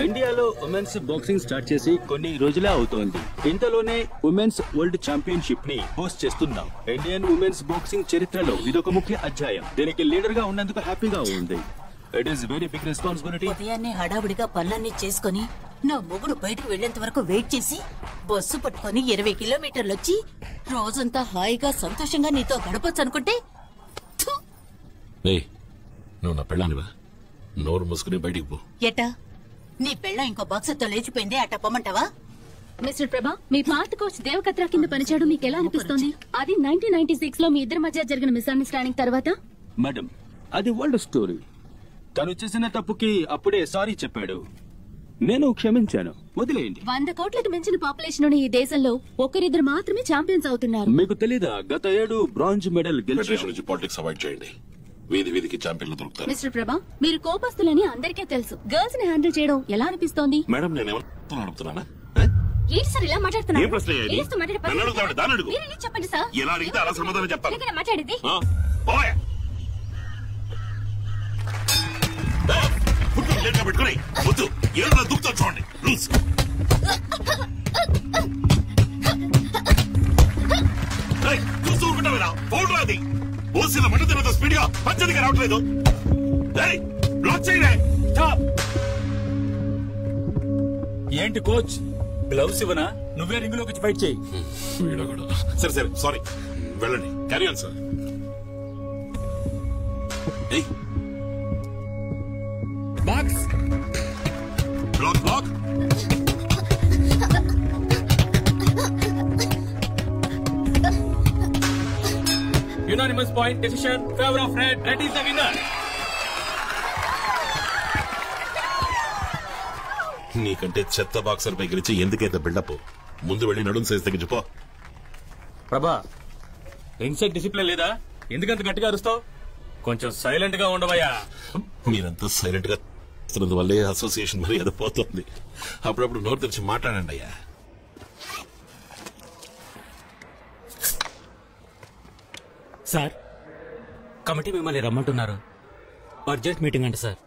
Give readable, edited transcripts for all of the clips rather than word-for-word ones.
ఇండియాలో women's boxing start చేసి కొన్ని రోజులే అవుతోంది. ఇంతలోనే ఉమెన్స్ వరల్డ్ ఛాంపియన్షిప్ ని హోస్ట్ చేస్తున్నాం. ఇండియన్ ఉమెన్స్ బాక్సింగ్ చరిత్రలో ఇదొక ముఖ్య అధ్యాయం. దీనికి లీడర్ గా ఉన్నందుకు హ్యాపీగా ఉంది. It is very big responsibility. ఉదయాన్నే హడావుడిగా పనులన్నీ చేసుకుని నా మొగుడు బయటకు వెళ్లేంత వరకు వెయిట్ చేసి బస్సు పట్టుకుని 20 కిలోమీటర్లు వచ్చి రోజంతా హాయిగా సంతోషంగా నీతో గడపచ్చు అనుకుంటే నువ్వు నా పెళ్ళానివా? నోరు మూసుకుని బయటికి పో. ఎట్టా నీ పెళ్ళం ఇంకో బాక్సర్తో లేచిపోయింది, అట్ట పొమ్మంటావా? మిస్టర్ ప్రభా, మీ పాత కోచ్ దేవకత్రా కింద పనిచేయడం మీకు ఎలా అనిపిస్తోంది? అది 1996 లో మీ ఇద్దరి మధ్య జరిగిన మిస్అండర్స్టాండింగ్ తర్వాత. మేడం, అది వరల్డ్ స్టోరీ. తను చేసిన తప్పుకి అప్పుడే సారీ చెప్పాడు. నేను క్షమించాను, వదిలేయండి. 100 కోట్లకు మించిన పాపులేషన్ ఉన్న ఈ దేశంలో ఒకరిద్దరు మాత్రమే ఛాంపియన్స్ అవుతున్నారు. మీకు తెలీదా? గత 7 బ్రాంజ్ మెడల్ గెలిచి పాలిటిక్స్ అవాయిడ్ చేయండి. వీధి వీధికి ఛాంపియన్లు దొరుకుతారు. మిస్టర్ ప్రభా, మీరు కోపస్తులని అందరికీ తెలుసు. గర్ల్స్ ని హ్యాండిల్ చేయడం ఎలా అనిపిస్తోంది? మేడం, నేను అడుగుతున్నానా? ఏంటి సార్ ఇలా మాట్లాడుతున్నారు? చెప్పండి సార్. ఎలా అడిగితే అలా సమాధానం చెప్పాలి. మాట్లాడేది పెట్టుకుని వద్దు, ఏదో దుఃఖం చూడండి. చూస్తూ ఊరుకుంటావేనా? ఫోన్ రాది ఓసిన మంట తినంత స్పీడ్ గా పచ్చడిగా రావట్లేదు. బ్లాక్ చేయలే. ఏంటి కోచ్, గ్లౌస్ ఇవ్వనా? నువ్వే రింగ్ లోకి వచ్చి ఫైట్ చేయి. సరే సరే, సారీ, వెళ్ళండి. Carry on sir. Box black black. Unanimous point decision favor of red. Red is the winner. నీకంటే చెత్త బాక్సర్ పై గెలిచి ఎందుకైతే బిల్డప్? ముందు వెళ్ళి నడుం సైజ్ తగ్గించుకో. ప్రభా, ఇన్సెక్ట్ డిసిప్లిన్ లేదా? ఎందుకంత గట్టిగా అరుస్తావు? కొంచెం సైలెంట్ గా ఉండవయ్యా. మీరంతా సైలెంట్ గా వల్లే అసోసియేషన్ మరి అది పోతుంది. అప్పుడప్పుడు నోరు తెరిచి మాట్లాడండి అయ్యా. సార్, కమిటీ మిమ్మల్ని రమ్మంటున్నారు. అర్జెంట్ మీటింగ్ అంట సార్.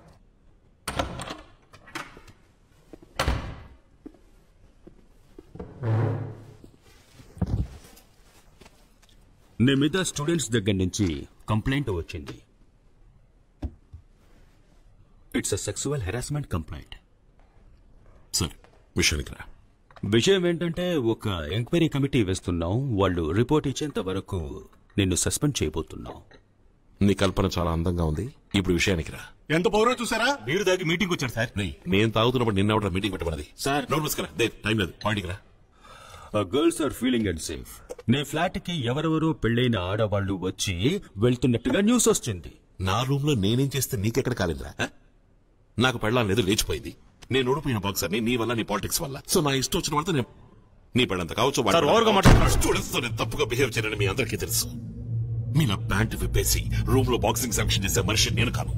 నీ మీద స్టూడెంట్స్ దగ్గర నుంచి కంప్లైంట్ వచ్చింది. It's a sexual harassment complaint. Sir, విషయానికి రా. విషయం ఏంటంటే ఒక ఎంక్వైరీ కమిటీ వేస్తున్నాం. వాళ్ళు రిపోర్ట్ ఇచ్చేంత వరకు నిన్ను సస్పెండ్ చేయబోతున్నాం. నీ కల్పన చాలా అందంగా ఉంది. ఇప్పుడు విషయానికి రా. ఎంత పౌరం చూసారా? మీరు దాకా మీటింగ్ వచ్చారు సార్. నేను తాగుతున్నప్పుడు నిన్న మీటింగ్ పెట్టమన్నది సార్. నోట్ మూసుకురా. టైం లేదు, పాయింట్కి రా. Girls are feeling unsafe. నీ ఫ్లాట్ కి ఎవరెవరో పెళ్లైన ఆడవాళ్లు వచ్చి వెళ్తున్నట్టుగా న్యూస్ వచ్చింది. నా రూమ్ లో నేనేం చేస్తే నీకెక్కడ కాలేదురా? నాకు పెళ్ళాం లేదు, లేచిపోయింది. నేను ఓడిపోయిన బాక్సర్ని నీ వల్ల, నీ పాలిటిక్స్ వల్ల. సో నా ఇష్టం వచ్చిన వాళ్ళతో నేను నీ పెళ్ళంత కావచ్చు. స్టూడెంట్స్ తో నేను తప్పుగా బిహేవ్ చేయనని మీ అందరికీ తెలుసు. మీ నా ప్యాంట్ విప్పేసి రూమ్ లో బాక్సింగ్ శాంక్షన్ చేసే మనిషి నేను కాను.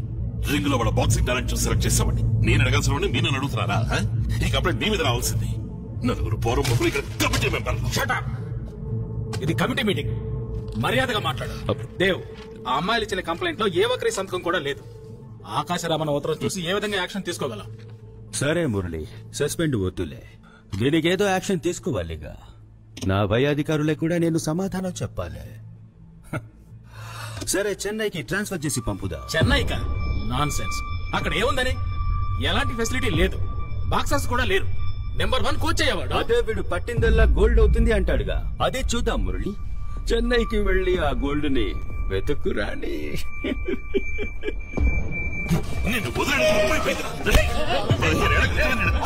రింగ్ లో వాళ్ళ బాక్సింగ్ టాలెంట్ చూసి సెలెక్ట్ చేసామండి. నేను అడగాల్సిన వాడిని మీరు నన్ను అడుగుతున్నారా? ఈ కంప్లైంట్ మీ మీద రావాల్సింది. నలుగురు పౌరం ముగ్గురు ఇక్కడ కమిటీ మెంబర్. ఇది కమిటీ మీటింగ్, మర్యాదగా మాట్లాడు. దేవ్, ఆ అమ్మాయిలు ఇచ్చిన కంప్లైంట్ లో ఏ ఒక్కరి సంతకం కూడా లేదు. ఆకాశరామన్న ఉత్తరం చూసి ఏ విధంగా యాక్షన్ తీసుకోగలం? సరే మురళి, సస్పెండ్ వద్దులే. దీనికి ఏదో యాక్షన్ తీసుకోవాలిగా. నా పై అధికారులకు కూడా నేను సమాధానం చెప్పాలి. సరే, చెన్నైకి ట్రాన్స్ఫర్ చేసి పంపుదా. చెన్నైకా? Non sense. అక్కడ ఏముందని? ఎలాంటి ఫెసిలిటీ లేదు, బాక్సర్స్ కూడా లేరు. నెంబర్ 1 కోచ్ అయ్యేవాడు. అదే వీడు పట్టిందల్లా గోల్డ్ అవుతుంది అంటాడుగా. అదే చూద్దాం మురళి. చెన్నైకి వెళ్లి ఆ గోల్డ్ ని వెతుక్కురాని. నేను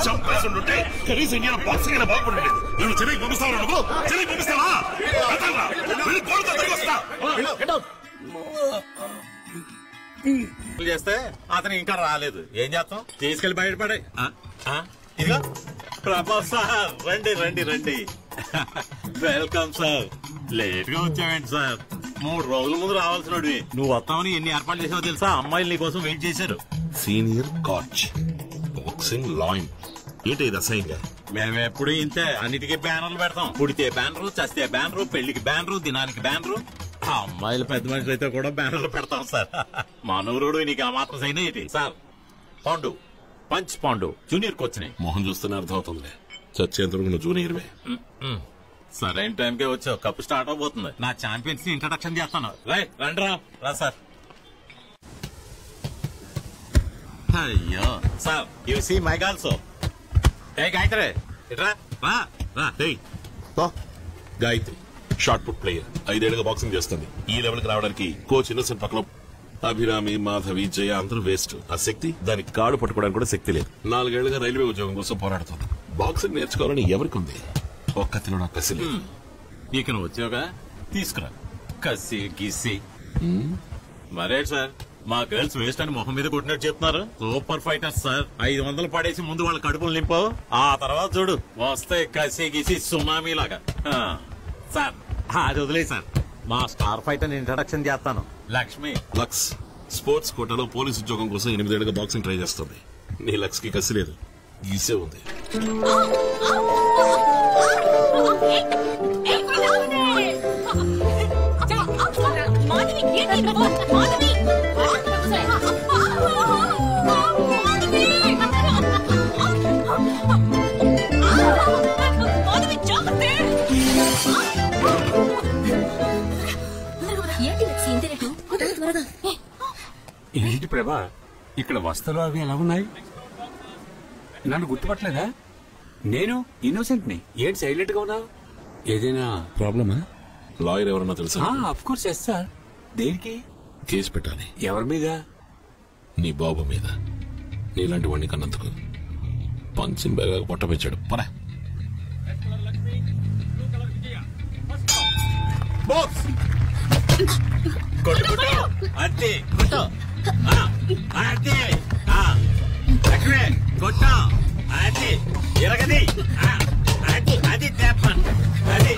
చంపేస్తుంటే కనీసం ఇండియా బాక్సింగ్ అయినా బాగుపడలేదు. నేను చెన్నైకి పంపిస్తావా? నువ్వు చెన్నైకి పంపిస్తావా? చేస్తే అతను ఇంకా రాలేదు. ఏం చేస్తాం? తీసుకెళ్లి బయటపడే. ఇదిగో ప్రభాస్ సార్, రండి రండి రండి. Welcome sir. లేట్ గా వచ్చావేంటి సార్? 3 రోజుల ముందు రావాల్సినవి. నువ్వు వస్తామని ఎన్ని ఏర్పాట్లు చేసావో తెలుసా? అమ్మాయిలు నీ కోసం వెయిట్ చేశారు. సీనియర్ కోచ్ బాక్సింగ్ లాయిన్ ఏంటి ఇది అసహ్యంగా? మేము ఎప్పుడు ఇంతే, అన్నిటికీ బ్యానర్లు పెడతాం. పుడితే బ్యానరు, చస్తే బ్యానరు, పెళ్లికి బ్యానరు, దినానికి బ్యానరు. అమ్మాయిలు పెద్ద మనుషులు అయితే కూడా బ్యానర్లు పెడతాం సార్. మనూరుడు నీకు ఆ మాత్రం సైన్ ఏంటి sir? Pandu, punch Pandu junior కోచ్ని. మొహం చూస్తేనే అర్థమవుతుందిలే, చచ్చేంతవరకు నువ్వు జూనియర్వే. సరైన టైంకే వచ్చావు. కప్పు స్టార్ట్ అవబోతుంది. నా ఛాంపియన్స్ ని ఇంట్రడక్షన్ చేస్తాను. రండి రా సార్. అయ్యో sir, you see my also. ఏ గాయత్రి ఇట్రా, రా రా. గాయత్రి షార్ట్ పుట్ ప్లేయర్, 5 ఏళ్లుగా బాక్సింగ్ చేస్తుంది. ఈ లెవెల్ కి రావడానికి కోచ్ ఇన్నోసెంట్ పక్కన అభిరామి, మాధవి, జయ అందరూ వేస్ట్. ఆ శక్తి దానికి కాడు పట్టుకోవడానికి కూడా శక్తి లేదు. 4 ఏళ్లుగా రైల్వే ఉద్యోగం కోసం పోరాడుతుంది. బాక్సింగ్ నేర్చుకోవాలని ఎవరికి ఉంది? ఒక్కతిలో నాకు కసి లేదు. ఇక నువ్వు వచ్చావుగా, తీసుకురా కసి గీసి. మరే సార్, మా గర్ల్స్ వేస్ట్ అని మొహం మీద కొట్టినట్టు చెప్తున్నారు. Super fighters sir. 500 పడేసి ముందు వాళ్ళ కడుపులు నింపావు, ఆ తర్వాత చూడు వస్తాయి కసి గీసి సునామీ లాగా. సార్ అది వదిలే సార్, మా స్టార్ ఫైటర్ ఇంట్రడక్షన్ చేస్తాను. లక్ష్మి. లక్స్ స్పోర్ట్స్ కోటాలో పోలీస్ ఉద్యోగం కోసం 8 ఏళ్లుగా బాక్సింగ్ ట్రై చేస్తుంది. నీ లక్స్ కి కసి లేదు, గీసే ఉంది. ఏంటి ప్రభా, ఇక్కడ వస్తువులు అవి ఎలా ఉన్నాయి? నన్ను గుర్తుపట్టలేదా? నేను ఇన్నోసెంట్ ని. ఏంటి సైలెంట్ గా ఉన్నావు? ఏదైనా ప్రాబ్లమా? లాయర్ ఎవరన్నా తెలుసా? Of course yes sir. దేనికి కేసు పెట్టాలి. ఎవరి మీద? నీ బాబు మీద. నీలాంటి వాడిని కన్నందుకు పంచిన్ బ్యాగ్ పొట్ట పెంచాడు. పరా అంతే కొట్టు, అంతే కొట్టు, అది ఎరగది, అది తెప్పన్, అది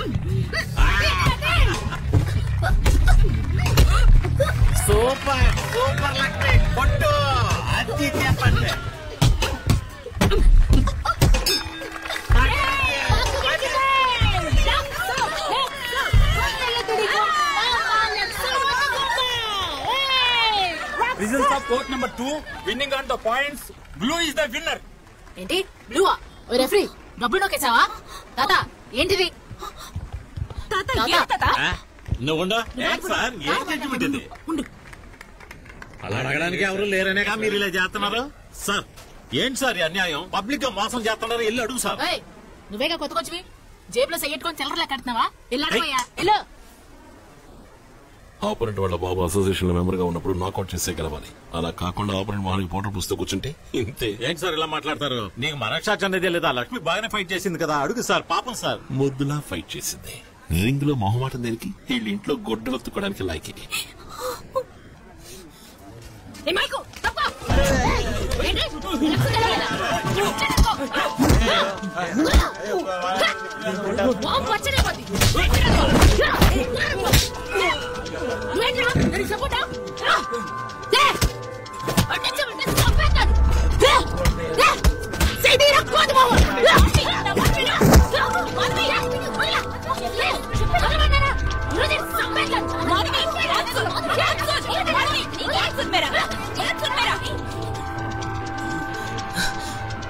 సూపర్ సూపర్ లక్ష్మి కొట్టు, అది తెప్పన్. Results of court number 2, winning on the points. Blue is the winner. ఏంటి బ్లూవా? ఓ రెఫరీ, డబ్బులు నొక్కేసావా? తాత ఏంటిది? నువ్వుండా సార్, ఏం జడ్జిమెంట్ ఇది? అలా అడగడానికి ఎవరు లేరనేగా మీరు ఇలా చేస్తున్నారు సార్. ఏంటి సార్ ఈ అన్యాయం? పబ్లిక్ గా మోసం చేస్తున్నారు. వెళ్ళి అడుగు సార్. నువ్వేగా కొత్తకొచ్చివి, జేబులో సెయ్యట్టుకొని చిల్లరలా కడుతున్నావా? ఇల్లు ఆపరెంట్ వాళ్ళ బాబు అసోసియేషన్ లో మెంబర్ గా ఉన్నప్పుడు నాకౌట్ చేసే గెలవాలి. అలా కాకుండా ఆపరెంట్ మహానికి పౌడర్ పుస్తకం కూర్చుంటే ఇంతే. ఏంటి సార్ ఇలా మాట్లాడతారు? నీకు మనక్షాక్ష అనేది లేదా? లక్ష్మి బాగానే ఫైట్ చేసింది కదా, అడుగు సార్. పాపం సార్. ముద్దులా ఫైట్ చేసింది. రింగ్ లో మొహమాటం దేనికి? వీళ్ళ ఇంట్లో గొడ్డలు ఒత్తుకోవడానికి లాయకి.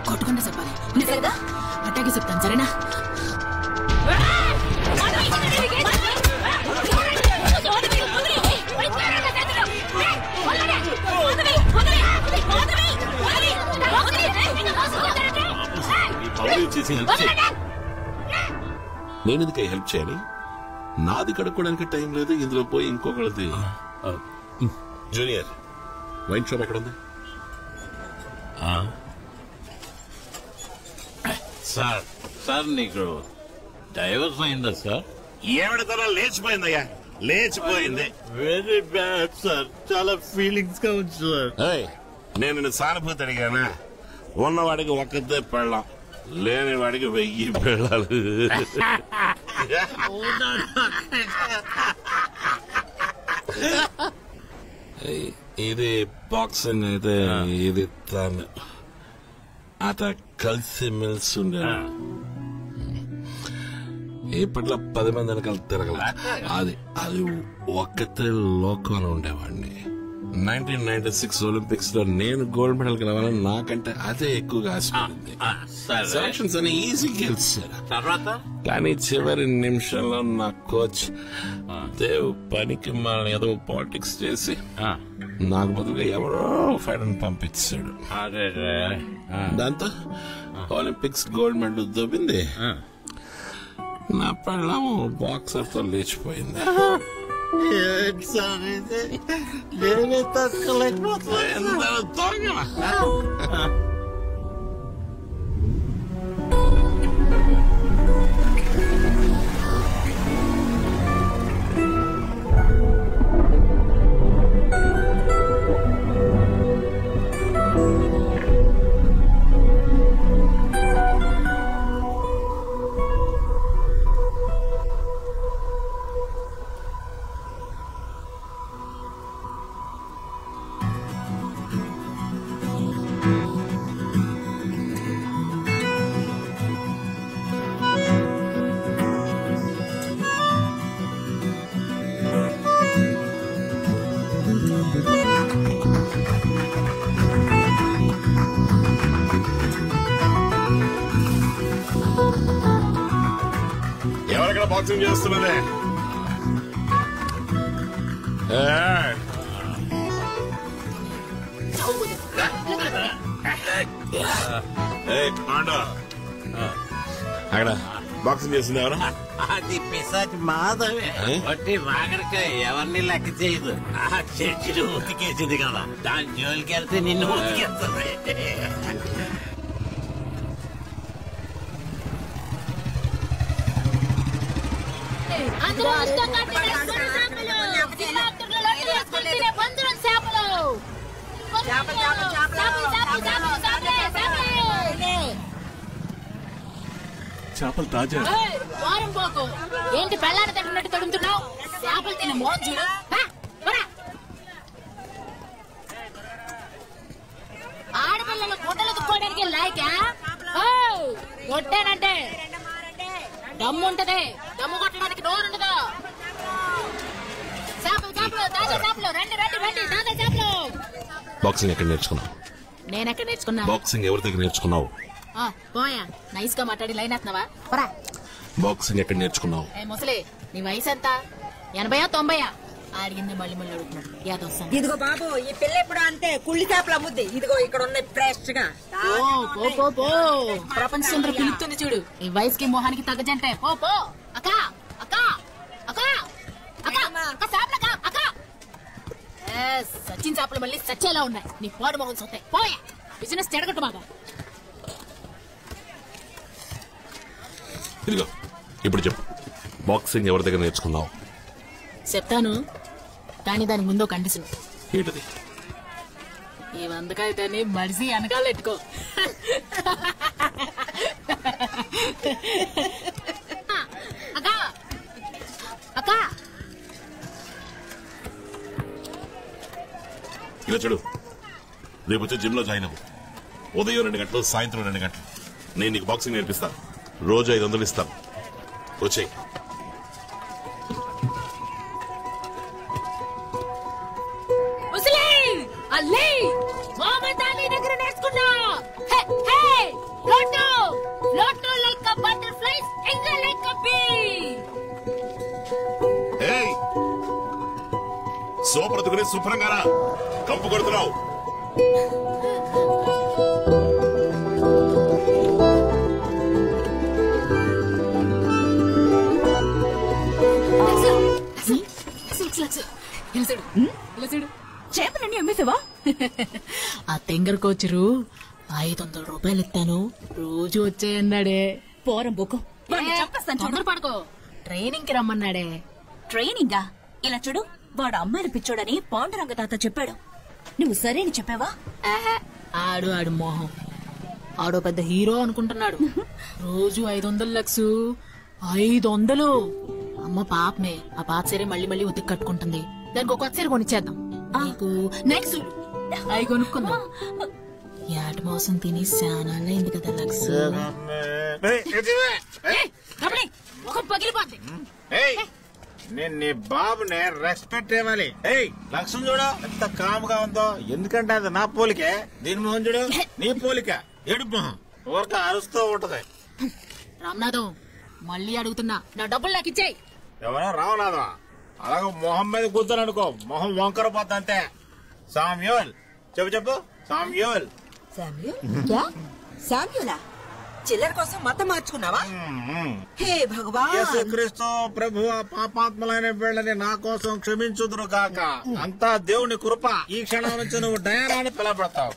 కొట్టుకుంటే చెప్పాలి, నిజంగా అట్టాగే చెప్తాను, సరేనా? నేనెందుకు హెల్ప్ చేయాలి? నాది కడుక్కోవడానికి టైం లేదు, ఇందులో పోయి ఇంకొకరిది. జూనియర్, వైన్ షాప్ ఎక్కడ ఉంది? సార్ సార్ నీకు డైవర్స్ అయిందా సార్? ఏమిడతలా లేచిపోయిందయ్యా. లేచిపోయింది. వెరీ బ్యాడ్ సార్, చాలా ఫీలింగ్స్ గా ఉంది సార్. ఏయ్, నేను నిన్ను సానుభూతి అడిగానా? ఉన్నవాడికి ఒక్కతే పెళ్ళాం, లేని వాడికి 1000 పెళ్ళాలు. ఇది బాక్సింగ్ అయితే ఇది తను అత కలిసి మెలిసి ఉండే ఇప్పట్లో 10 మంది వెనకాల తిరగల. అది ఒక్కతే లోకంలో ఉండేవాడిని. 1996 ఒలింపిక్స్ లో నేను గోల్డ్ మెడల్ గెలవాలని నాకంటే అదే ఎక్కువగా ఆశపడింది. సెలక్షన్స్ అని ఈజీ గెలిచారు. కానీ చివరి నిమిషంలో నా కోచ్ దేవ్ పనికి మన ఏదో పాలిటిక్స్ చేసి నాకు బదులుగా ఎవరో ఫైనల్ పంపించాడు. దాంతో ఒలింపిక్స్ గోల్డ్ మెడల్ దొబ్బింది. నా పెళ్ళం బాక్సర్ తో లేచిపోయింది. నేనే తట్టుకోలేకపోతున్నా. ఎవరెక్కడ బాక్సింగ్ చేస్తున్నదే? అక్కడ బాక్సింగ్ చేస్తుంది ఎవరు? అది పిశాచి మాధవే. వట్టి వాగడికాయ ఎవరిని లెక్క చేయదు. ఆ చర్చిని ఉతికేసింది కదా, దాని జోలికి వెళ్తే నిన్ను ఉతికేస్తుంది. చేపలు తాజా. వారం పోకు, ఏంటి పెళ్ళాన్ని తగ్గినట్టు తడుముతున్నావు? చేపలు తినే మోహన్ చూడు. ఆడపిల్లలు గుడ్డలు తుక్కోవడానికి లాయకా? కొట్టానంటే దమ్ము ఉంటది, దమ్ము కొట్టడానికి నోరు ఉండదు. చేపలు చేపలు తాజా చేపలు, రండి రండి రండి, తాజా చేపలు. బాక్సింగ్ ఎక్కడ నేర్చుకున్నావు? నేనెక్కడ నేర్చుకున్నా? బాక్సింగ్ ఎవరి దగ్గర నేర్చుకున్నావు? పోయా, నైస్ గా మాట్లాడి లైన్ వేస్తున్నావా? బాక్సింగ్ ఎక్కడ నేర్చుకున్నావు? ముసలి, నీ వయసు ఎంత? 80 90? అడిగింది మళ్ళీ మళ్ళీ అడుగుతున్నాడు. యాదవ్ ఇదిగో బాబు, ఈ పిల్ల ఎప్పుడు అంతే కుళ్ళి చేపలు అమ్ముద్ది. ఇదిగో ఇక్కడ ఉన్నాయి ఫ్రెష్ గా. ప్రపంచం పిలుస్తుంది చూడు. ఈ వయసుకి మొహానికి తగ్గజంటే పో పో. అక్క అక్క అక్క అక్క చేపలక్క అక్క. సచిన్ చేపలు మళ్ళీ సచ్చేలా ఉన్నాయి. నీ పాడు మొహం సొత్తాయి. పోయా, బిజినెస్ చెడగట్టు బాగా. ఇదిగో ఇప్పుడు చెప్పు, బాక్సింగ్ ఎవరి దగ్గర నేర్చుకున్నావు? చెప్తాను, కానీ దానికి ముందు కండిషన్. ఏంటది? ఈ వందకాయతోని మడిసి వెనకాల పెట్టుకో. అక్క అక్క ఇలా చూడు, రేపు వచ్చి జిమ్ లో జాయిన్ అవ్వు. ఉదయం 2 గంటలు, సాయంత్రం 2 గంటలు. నేను నీకు బాక్సింగ్ నేర్పిస్తాను. రోజు 500 ఇస్తాను. వచ్చేయి. దగ్గర నేర్చుకున్నా. సోపడుతుకుని శుభ్రంగా కంపు కొడుతున్నావు. చేపలన్నీ అమ్మేసావా? ఆ తెంగర్ కోచరు 500 రూపాయలు ఇస్తాను, రోజు వచ్చాయన్నాడే. పోరం బొక్కు, చంపేస్తాను. తొందర పడుకో, ట్రైనింగ్ కి రమ్మన్నాడే. ట్రైనింగా? ఇలా చూడు, వాడు అమ్మాయిని పిచ్చోడని పాండురంగ తాత చెప్పాడు. నువ్వు సరేని చెప్పావా? ఆడు మోహం ఆడో పెద్ద హీరో అనుకుంటున్నాడు. రోజు 500 లక్ష 500. అమ్మ పాపమే, ఆ పాత సరే మళ్ళీ మళ్ళీ ఉతికి కట్టుకుంటుంది. దానికి ఒక సీర కొనిచ్చేద్దాం. నీకు నెక్స్ట్ అవి కొనుక్కుందాం. యాట మోసం తిని శానాలైంది కదా లక్ష. పగిలిపోద్ది. నేను నీ బాబుని రెస్పెక్ట్ ఇవ్వాలి. లక్ష్మణ్ చూడు ఎంత కాముగా ఉందో. ఎందుకంటే అది నా పోలికే. దీని మొహం చూడు నీ పోలిక. ఏడు మొహం ఊరిక అరుస్తూ ఉంటది. రామ్నాథం మళ్ళీ అడుగుతున్నా, నా డబ్బులు నాకు ఇచ్చేయి. ఎవరైనా రావనాదా? అలాగే మొహం మీద కూర్చొని అనుకో, మొహం వంకర పోతా అంతే. సామ్యూల్ చెప్పు సామ్యూల్. శామ్యులా చిల్లర కోసం మతం మార్చుకున్నావా? హే భగవాన్, యేసుక్రీస్తు ప్రభువ పాపాత్మలైన వీళ్ళని నా కోసం క్షమించుదురు గాక. అంతా దేవుని కృప. ఈ క్షణం నుంచి నువ్వు డయానాని పిలబడతావు.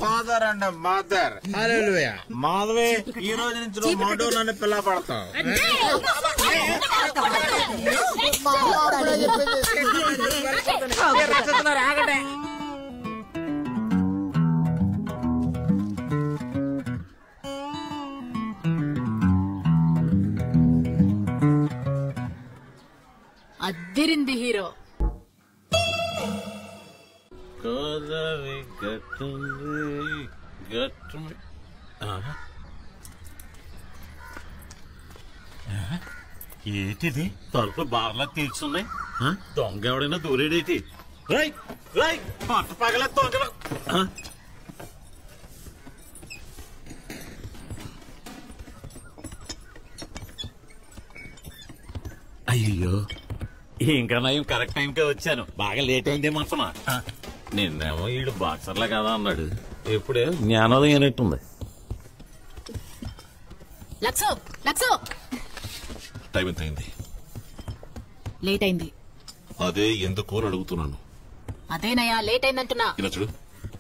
Father and mother. Hallelujah. Madhavi, ఈ రోజు నుంచి నువ్వు మధు అని పిలబడతావు. ఆగటే. అద్దిరింది హీరో. ఏంటిది? తలుపు బార్లా తీర్చున్నాయి. దొంగ ఎవడైనా దూరేడేటి? పట్ట పగల దొంగ. అయ్యో, ఇంకా నయం కరెక్ట్ టైంకే వచ్చాను. బాగా లేట్ అయిందే మనసున. నిన్నేమో వీడు బాక్సర్లా కదా అన్నాడు. ఇప్పుడే జ్ఞానోదయం అయినట్టుంది. టైం ఎంత అయింది? లేట్ అయింది. అదే ఎందుకు అని అడుగుతున్నాను. అదేనయ్యా లేట్ అయిందంటున్నా. ఇలా చూడు,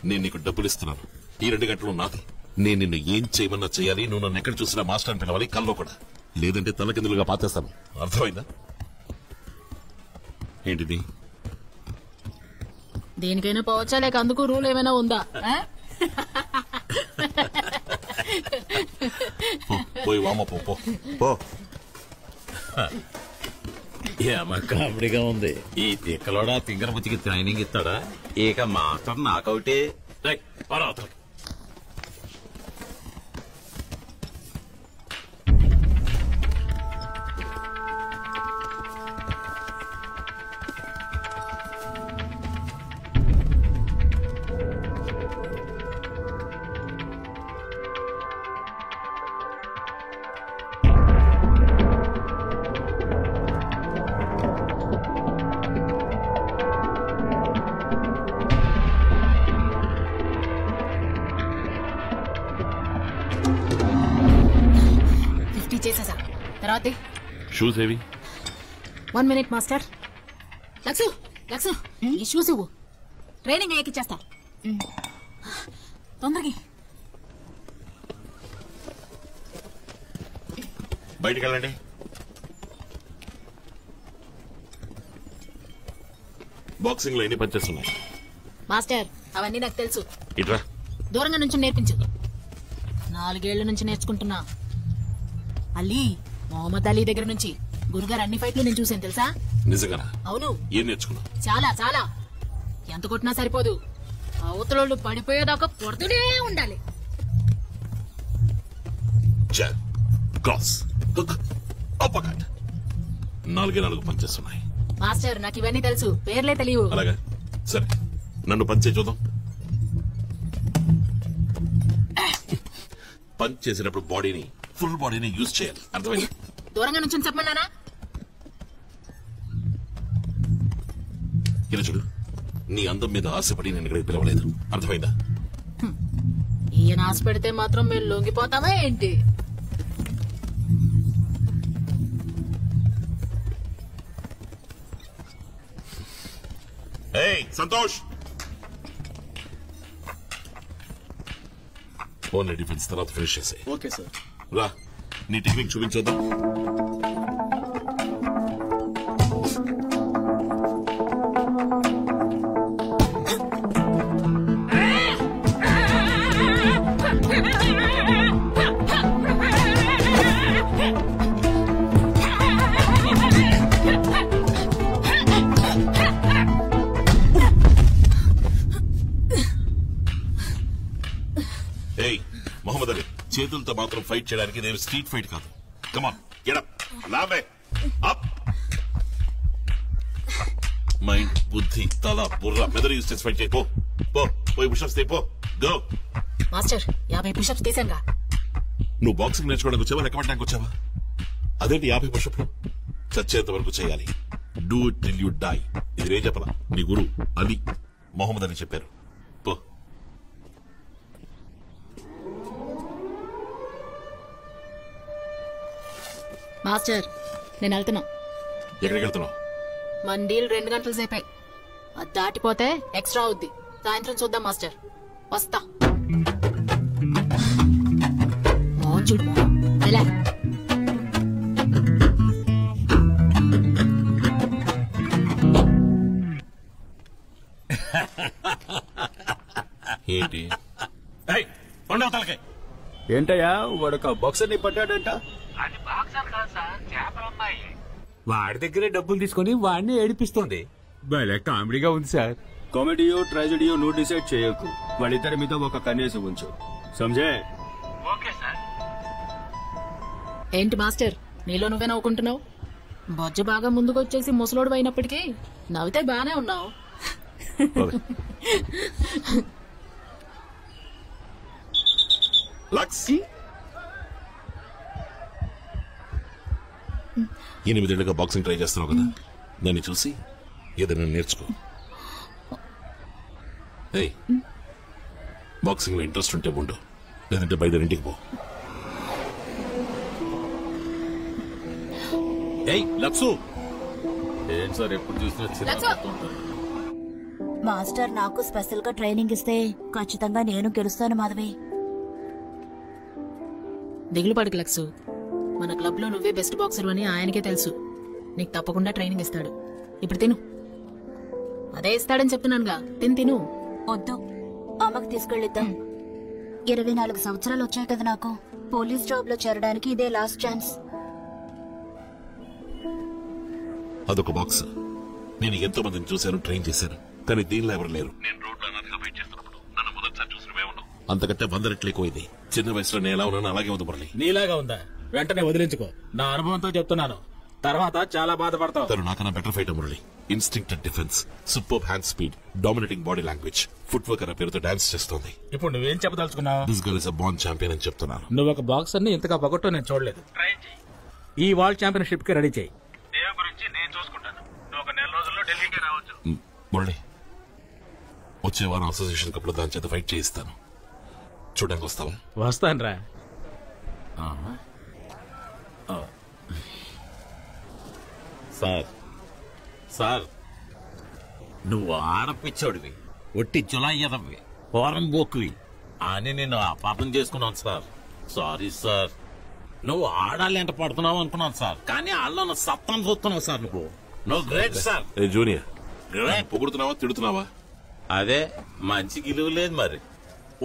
నేను నీకు డబ్బులు ఇస్తున్నాను. ఈ 2 గంటలు నాది. నేను నిన్ను ఏం చేయమన్నా చేయాలి. నువ్వు నన్ను ఎక్కడ చూసినా మాస్టర్ అని పిలవాలి, కల్లో కూడా. లేదంటే తలకిందులుగా పాతేస్తాను. అర్థమైందా? ఏంటిది? దేనికైనా పోవచ్చా, లేక అందుకు రూల్ ఏమైనా ఉందా? పోయి వామ పో. ఏమో కామెడీగా ఉంది. ఈ తిక్కలోడా తింగర బుచ్చికి ట్రైనింగ్ ఇస్తాడా? ఇక మాస్టర్ నాకౌటే. పర్వతం చేసేసా. తర్వాత షూస్ ఏవి? 1 minute మాస్టర్. లక్సు ఈ షూస్ ఇవ్వు. ట్రైనింగ్ ఎక్కిచ్చేస్తా. తొందరగా బయటికి వెళ్ళండి. బాక్సింగ్ లో ఎన్ని పంచెస్ ఉన్నాయి? మాస్టర్ అవన్నీ నాకు తెలుసు. ఇట్రా. దూరంగా నుంచి నేర్పించు. 4 ఏళ్ల నుంచి నేర్చుకుంటున్నా. అలీ, మొహమ్మద్ అలీ దగ్గర నుంచి గురుగారు అన్ని ఫైట్లు నేను చూసాను తెలుసా? నిజంగా? అవును. ఏం నేర్చుకున్నావు? చాలా. ఎంత కొట్టినా సరిపోదు. అవతలోళ్ళు పడిపోయేదాకా కొడుతూనే ఉండాలి. Cross, hook, uppercut. 4 పంచెస్ ఉన్నాయి. మాస్టర్ నాకు ఇవన్నీ తెలుసు, పేర్లే తెలియవు. అలాగా, సరే నన్ను పంచే చూద్దాం. పంచ్ చేసినప్పుడు బాడీని, ఫుల్ బాడీని యూజ్ చేయాలి. అర్థమైంది? దూరంగా నుంచి చెప్పమన్నానా? ఇలా చూడు, నీ అందం మీద ఆశపడి నేను ఇక్కడికి పిలవలేదు. అర్థమైందా? ఈయన ఆశ పెడితే మాత్రం మేము లొంగిపోతామా ఏంటి? సంతోష్, ఓన్లీ డిఫెన్స్ తర్వాత ఫినిష్ చేసే. Okay sir. రా, నీ టెక్నిక్ చూపించొద్దాం. చేతులతో మాత్రం ఫైట్ చేయడానికి నేను స్ట్రీట్ ఫైట్ కాదు. కమాన్ గెట్ అప్, లావే అప్. మైండ్, బుద్ధి, తల, బుర్ర, మెదడు యూస్ చేసి ఫైట్ చేయి. పోయి పుషప్స్ చేయి. గో. మాస్టర్ 50 పుషప్స్ తీసాంగా. నువ్వు బాక్సింగ్ నేర్చుకోవడానికి వచ్చావా, లెక్కపట్టడానికి వచ్చావా? అదేంటి 50 పుషప్లు? చచ్చేంత వరకు చేయాలి. Do it till you die. ఇది రే చెప్పలా, నీ గురు అలీ మొహమ్మద్ అని చెప్పారు. పో. మాస్టర్ నేను వెళ్తున్నా. ఎక్కడికి వెళ్తున్నావు? మన డీల్ 2 గంటల సేపే. అది దాటిపోతే ఎక్స్ట్రా అవుద్ది. సాయంత్రం చూద్దాం మాస్టర్. వస్తా. చూడు ఎలా ఏంటి ఏంటయ్యా వాడొక బాక్సర్ ని పట్టాడంట? అది బాక్సర్ కాదు సార్, చేపలున్నాయి. వాడి దగ్గరే డబ్బులు తీసుకుని వాడిని ఏడిపిస్తుంది. భలే కామెడీగా ఉంది సార్. కామెడీయో ట్రాజెడీయో నువ్వు డిసైడ్ చేయకు. వాళ్ళిద్దరి మీద ఒక కన్నేసి ఉంచు. సంజయ్. Okay sir. ఏంటి మాస్టర్ నీలో నువ్వే నవ్వుకుంటున్నావు? బొజ్జ బాగా ముందుకు వచ్చేసి ముసలోడు అయినప్పటికీ నవ్వితే బానే ఉన్నావు. లక్స్ 8 ఏళ్లుగా బాక్సింగ్ ట్రై చేస్తున్నావు కదా, దాన్ని చూసి ఏదైనా నేర్చుకో. బాక్సింగ్ లో ఇంట్రెస్ట్ ఉంటే ఉండు, లేదంటే బయట ఇంటికి పో. లక్సు ఏంటి సార్ ఎప్పుడు చూసినా మాస్టర్ నాకు స్పెషల్ గా ట్రైనింగ్ ఇస్తే ఖచ్చితంగా నేను గెలుస్తాను మాధవి. దిగులు పడకు లక్సు. మన క్లబ్ లో నువ్వే బెస్ట్ బాక్సర్ అని ఆయనకే తెలుసు. నీకు తప్పకుండా ట్రైనింగ్ ఇస్తాడు. ఇప్పుడు తిను. అదే ఇస్తాడని చెప్తున్నానుగా, తిను. వద్దు, అమ్మకి తీసుకెళ్ళిద్దాం. 24 సంవత్సరాలు వచ్చాయి కదా నాకు. పోలీస్ జాబ్ లో చేరడానికి ఇదే లాస్ట్ ఛాన్స్. అదొక బాక్స్. నేను ఎంతో మందిని చూశాను, ట్రైన్ చేశాను, కానీ దీనిలో ఎవరు లేరు. నేను రోడ్లో అనాథగా ఫైట్ చేస్తున్నప్పుడు నన్ను మొదటిసారి చూసినవే ఉన్నావు. అంతకంటే 100 రెట్లు ఎక్కువైంది. చిన్న వయసులో నేను ఎలా ఉన్నాను అలాగే ఉంది మురళి. నీలాగా ఉందా? వెంటనే వదిలించుకో. నా అనుభవంతో చెప్తున్నాను, తర్వాత చాలా బాధపడతావు. తను నాకన్నా better fighter Murali. Instinctive defence, super hand speed, dominating body language, footwork అనే పేరుతో డాన్స్ చేస్తోంది. ఇప్పుడు నువ్వేం చెప్పదలుచుకున్నావు? This girl is a born champion అని చెప్తున్నాను. నువ్వు ఒక బాక్సర్ ని ఇంతగా పగొట్టో నేను చూడలేదు. ఈ వరల్డ్ ఛాంపియన్షిప్ కి రెడీ చేయి. దేవ్ గురించి నేను చూసుకుంటాను. నువ్వు ఒక 4 రోజుల్లో ఢిల్లీకి రావచ్చు. మురళి, వచ్చే వారం అసోసియేషన్ కప్ లో దాని చేత ఫైట్ చేయిస్తాను. చూడడానికి వస్తావా? వస్తాను రా. సార్ నువ్వు ఆడపిచ్చోడివి, ఒట్టి జులాయ్యదవి, పోరం బోకువి అని నేను అపార్థం చేసుకున్నాను సార్. Sorry sir. నువ్వు ఆడాలి ఎంట పడుతున్నావు అనుకున్నాను సార్, కానీ వాళ్ళ సత్తాను చూస్తున్నావు సార్. నువ్వు గ్రేట్ సార్. Junior, great. పొగుడుతున్నావా తిడుతున్నావా? అదే మంచి గిలువ లేదు మరి.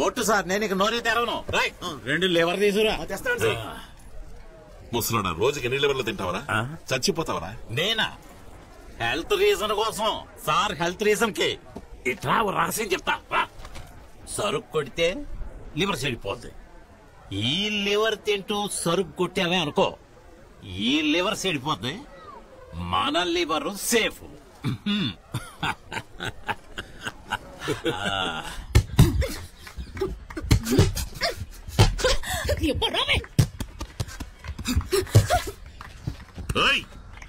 ఒట్టు సార్, నేను ఇక నోరే తెరవను. రైట్, 2 లివర్ తీసుకురా. ముసలాడా, రోజుకి ఎన్ని లెవెల్లో తింటావరా? చచ్చిపోతావరా? నేనా? హెల్త్ రీజన్ కోసం సార్. హెల్త్ రీజన్ కి ఇట్లా రాసి చెప్తా. సరుకు కొడితే లివర్ చెడిపోద్ది. ఈ లివర్ తింటూ సరుకు కొట్టావే అనుకో, ఈ లివర్ చెడిపోద్ది, మన లివర్ సేఫ్.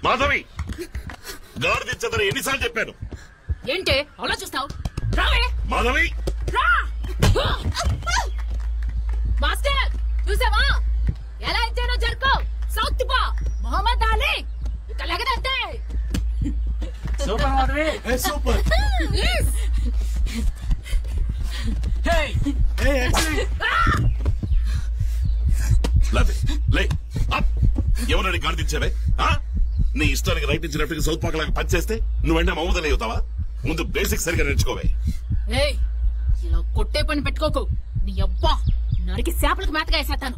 మాధవి, గాడి తెచ్చదని ఎన్నిసార్లు చెప్పాను? ఏంటే అలా చూస్తావు? రావే మాధవి. మాస్టర్ చూసావా ఎలా ఇచ్చాడో? జరుకో సౌత్ పా మొహమ్మద్ అలీ ఇక లెగదంటే. Super Madhavi, super. ఎవరని గాడి తెచ్చావే? నీ ఇష్టానికి రైట్ నుంచి లెఫ్ట్ కి సౌత్ పాక్ లాగా పనిచేస్తే నువ్వు వెంటనే మమ్మల్ని అవుతావా? ముందు బేసిక్స్ సరిగా నేర్చుకోవే. ఇలా కొట్టే పని పెట్టుకోకు. నీ అబ్బా నరికి చేపలకు మేతగా వేసేస్తాను.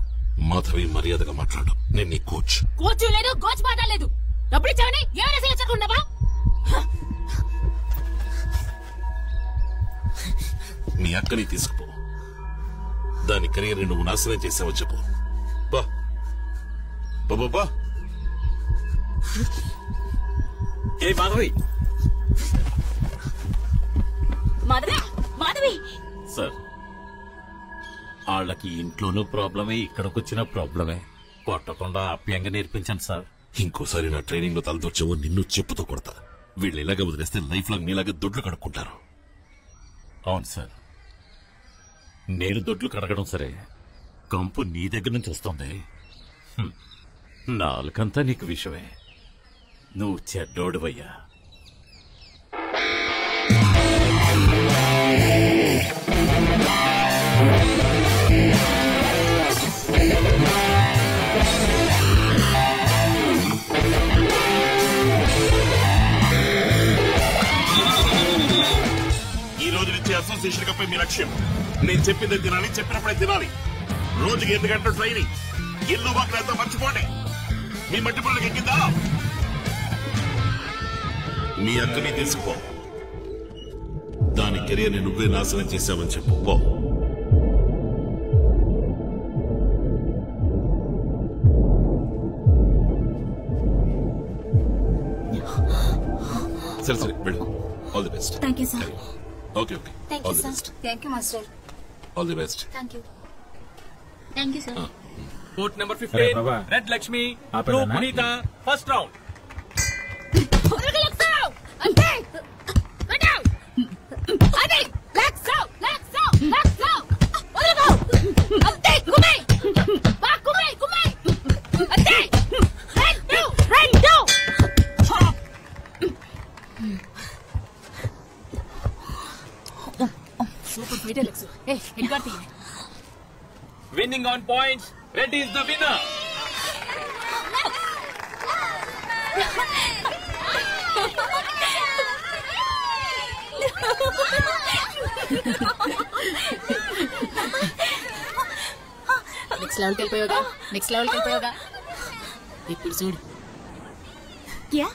మాధవి, మర్యాదగా మాట్లాడు. నేను నీ కోచ్. కోచ్ లేదు, కోచ్ పాట లేదు. డబ్బులు ఇచ్చావని ఏమైనా చేయకుండా నీ అక్కని తీసుకుపో. దాని కెరీర్ నువ్వు నాశనం చేసావో చెప్పు. బాబా ఏ మాధవి మాధవి మాధవి సార్ వాళ్ళకి ఇంట్లోనూ ప్రాబ్లమే, ఇక్కడికి వచ్చిన ప్రాబ్లమే. కొట్టకుండా ఆప్యాయంగా నేర్పించండి సార్. ఇంకోసారి నా ట్రైనింగ్ లో తలదొచ్చావో నిన్ను చెప్పుతో కొడతా. వీళ్ళు ఇలాగే వదిలేస్తే లైఫ్ లాంగ్ నీలాగే దొడ్లు కడుక్కుంటారు. అవును సార్, నేను దొడ్లు కడగడం సరే, కంపు నీ దగ్గర నుంచి వస్తుంది. నాలుకంతా నీకు విషయమే. నువ్వు చెడ్డోడువయ్యా. ఈ రోజు నుంచి అసోసియేషన్ కపై మీ లక్ష్యం నేను చెప్పిందే తినాలి, చెప్పినప్పుడే తినాలి. రోజుకి 8 గంటలు ట్రైనింగ్. ఇల్లు వాకిలంతా మర్చిపోండి. మీ మట్టి పనులకు ఎక్కిందా? మీ అక్కని తెలుసుకో. దాని కెరియర్ని నువ్వే నాశనం చేశావని చెప్పు. పో. సరే సరే వెళ్ళు. All the best. Thank you sir. Okay okay. All the best. Thank you master. All the best. Thank you. Thank you sir. Court number 15 red Lakshmi, blue Punitha, first round. Super fight Alex. ఏ ఎడ్గార్టీ winning on points. Red is the winner. Next లెవెల్కి వెళ్ళిపోయావుగా, next లెవెల్కి వెళ్ళిపోయావుగా. ఇప్పుడు చూడు. Yeah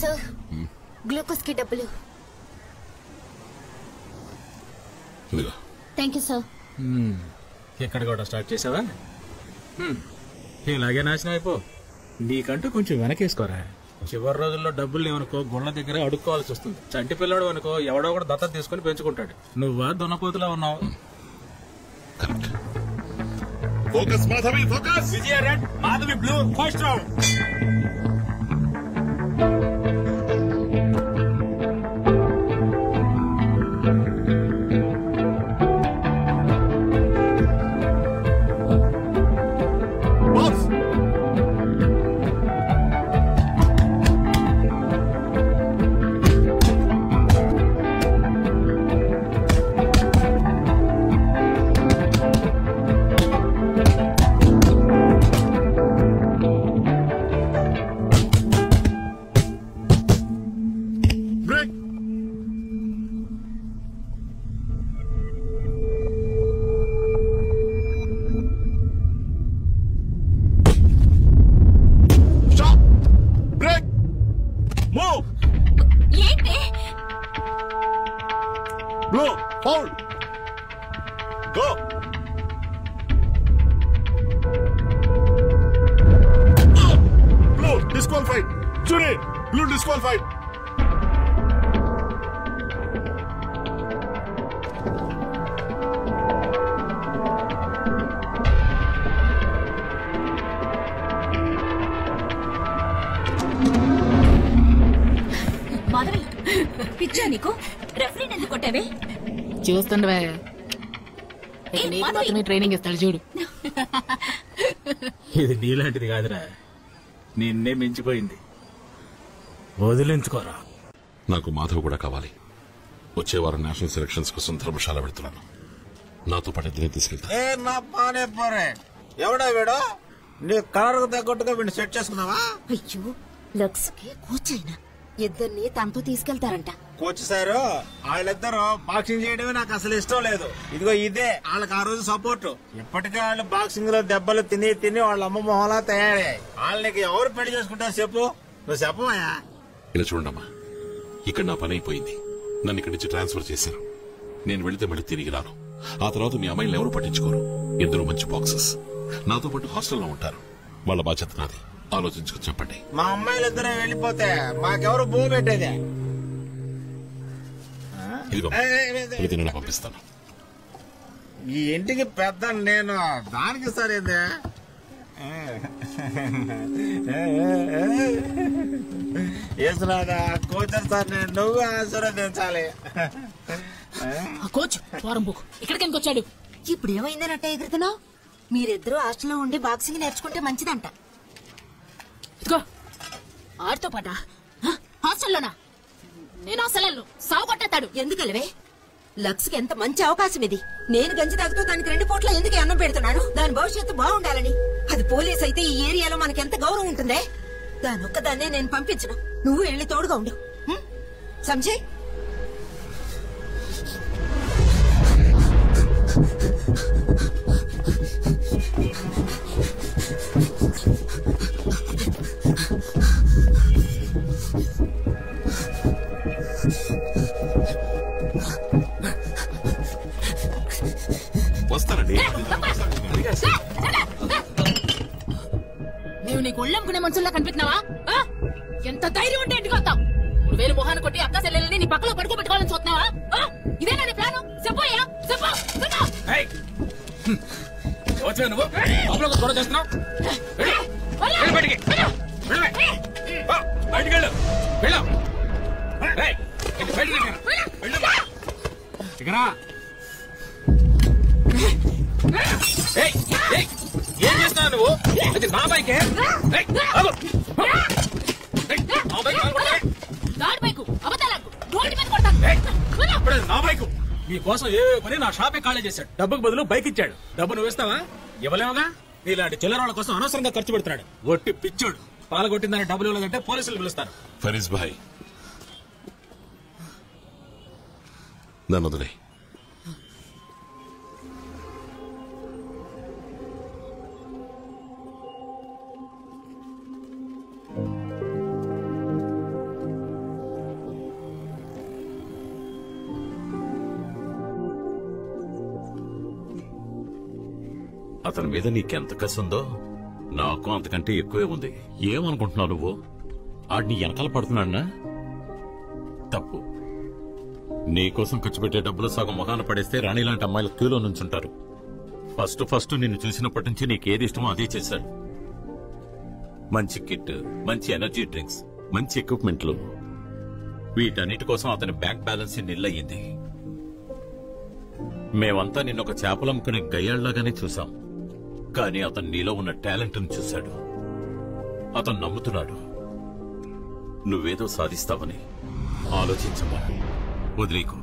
sir, glucose కి డబ్బులు. Thank you sir. ఎక్కడ కూడా స్టార్ట్ చేసావా? ఇలాగే నాశనం అయిపో. నీకంటూ కొంచెం వెనకేసుకోరా. చివరి రోజుల్లో డబ్బులు లేవనుకో గుళ్ళ దగ్గర అడుక్కోవాల్సి వస్తుంది. చంటి పిల్లడు అనుకో ఎవడో కూడా దత్తత తీసుకుని పెంచుకుంటాడు. నువ్వా దున్నపోతులా ఉన్నావు. Focus Madhavi, focus. Vijaya red, Madhavi blue, first round. Madhavi, పిచ్చా నీకు? రెఫరీని ఎందుకు కొట్టావే? చూస్తుండవే, నీకు మాత్రమే ట్రైనింగ్ ఇస్తాడు చూడు. ఇది నీలాంటిది కాదురా, నిన్నే మించిపోయింది. వదిలించుకోరా. నాకు మాధవ్ కూడా కావాలి. వచ్చే వారం నేషనల్ సెలక్షన్స్ కోసం ధర్మశాల పెడుతున్నాను. నాతో పాటు ఇద్దరిని తీసుకెళ్తా. ఎవడా వీడు? నీ కలర్ తగ్గట్టుగా వీడిని సెట్ చేసుకున్నావా? అయ్యో, లక్స్ కి కోచ్ అయినా ఇద్దరిని తనతో తీసుకెళ్తారంట. కోచ్ సారు వాళ్ళిద్దరు బాక్సింగ్ చేయడమే నాకు అసలు ఇష్టం లేదు. ఇదిగో ఇదే వాళ్ళకి ఆ రోజు సపోర్ట్. ఇప్పటికే వాళ్ళు బాక్సింగ్ లో దెబ్బలు తిని తిని వాళ్ళ అమ్మ మొహలా తయారయ్యాయి. వాళ్ళకి ఎవరు పెళ్లి చేసుకుంటారు చెప్పు? నువ్వు చెప్పమయ్యా. ఇలా చూడమ్మా, ఇక్కడ నా పని అయిపోయింది. నన్ను ఇక్కడి నుంచి ట్రాన్స్ఫర్ చేశారు. నేను వెళితే మళ్ళీ తిరిగి రాను. ఆ తర్వాత మీ అమ్మాయిలు ఎవరు పట్టించుకోరు. ఇద్దరు మంచి బాక్సెస్ నాతో పాటు హాస్టల్లో ఉంటారు. వాళ్ళ బాధ్యత నాది. ఆలోచించుకుని చెప్పండి. మా అమ్మాయిలిద్దరే వెళ్ళిపోతే మాకెవరు భూమి పెట్టేదే? ఇదిగో ప్రతి నెల పంపిస్తాను. ఈ ఇంటికి పెద్ద నేను, దానికి సరేదే. కోచర్ సార్ నువ్వు ఆశీర్వదించాలి. కోచ్ వారం పోకు, ఇక్కడికి ఎందుకు వచ్చాడు? ఇప్పుడు ఏమైందనట్ట ఎగురుతున్నావు? మీరిద్దరూ హాస్టల్లో ఉండి బాక్సింగ్ నేర్చుకుంటే మంచిదంట. ఇదిగో ఆడితో పాట హాస్టల్లోనా? నేను అసలు సాగు కొట్టేస్తాడు. ఎందుకలవే? లక్స్ కి ఎంత మంచి అవకాశం ఇది. నేను గంజి తాగుతూ దానికి 2 పూట్ల ఎందుకు అన్నం పెడుతున్నాను? దాని భవిష్యత్తు బాగుండాలని. అది పోలీస్ అయితే ఈ ఏరియాలో మనకెంత గౌరవం ఉంటుందే. దానొక్కదాన్నే నేను పంపించను. నువ్వు వెళ్ళి తోడుగా ఉండు. సంజయ్ వస్తానండి. నీవు నీకు ఒళ్ళెంపుకునే మనుషుల్లా కనిపిస్తున్నావా? ఎంత ధైర్యం ఉంటే ఇంటికి వస్తావు? 3000 మొహాన్ని కొట్టి అక్క చెల్లెల్ని నీ పక్కలో పడుకోబెట్టుకోవాలని చూస్తున్నావా? ఇదేనా నీ ప్లాను? చెప్పయ్యా చెప్పు. నువ్వు గొడవ చేస్తున్నావు. ఏం చేస్తున్నావు నువ్వు? అది నా బైకే. నా బైకు మీకోసం ఏ పని నా షాపే ఖాళీ చేశాడు. డబ్బుకు బదులు బైక్ ఇచ్చాడు. డబ్బు నువ్వు ఇస్తావా? ఇవ్వలేవుగా. ఇలాంటి చిల్లర వాళ్ళ కోసం అనవసరంగా ఖర్చు పెడుతున్నాడు. ఒట్టి పిచ్చోడు. పాలగొట్టిందని డబ్బులు ఇవ్వలేదంటే పోలీసులు పిలుస్తారు. ఫరీజ్ భాయ్ నన్ను వదిలే. అతని మీద నీకెంత కసుందో నాకు అంతకంటే ఎక్కువే ఉంది. ఏమనుకుంటున్నావు నువ్వు? ఆడిని వెనకాల పడుతున్నాడా? తప్పు. నీకోసం ఖర్చు పెట్టే డబ్బులు సగం మొహాన పడేస్తే రాణి లాంటి అమ్మాయిలు క్యూలో నుంచుంటారు. ఫస్ట్ నిన్ను చూసినప్పటి నుంచి నీకేది ఇష్టమో అదే చేశాడు. మంచి కిట్, మంచి ఎనర్జీ డ్రింక్స్, మంచి ఎక్విప్మెంట్లు, వీటన్నిటి కోసం అతని బ్యాంక్ బ్యాలెన్స్ నిల్లయ్యింది. మేమంతా నిన్నొక చేపలమ్ముకునే గయ్యాళ్లాగానే చూసాం. కానీ అతను నీలో ఉన్న టాలెంట్ ను చూశాడు. అతను నమ్ముతున్నాడు నువ్వేదో సాధిస్తావని. ఆలోచించమ్మా, వదిలేకు.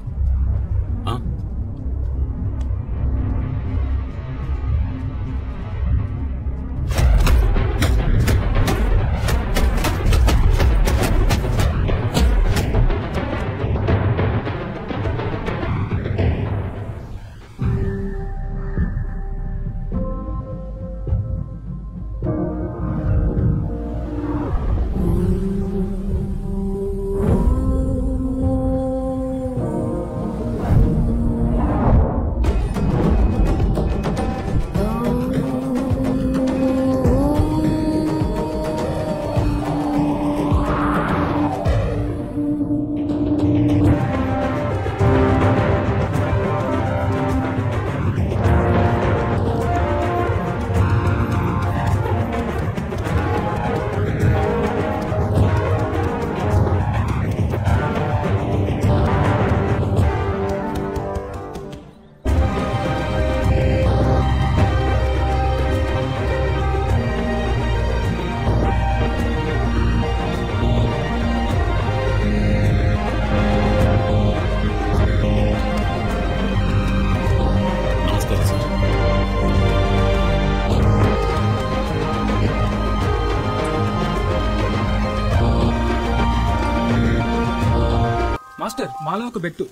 మాస్టర్ మాలో ఒక బెట్టు.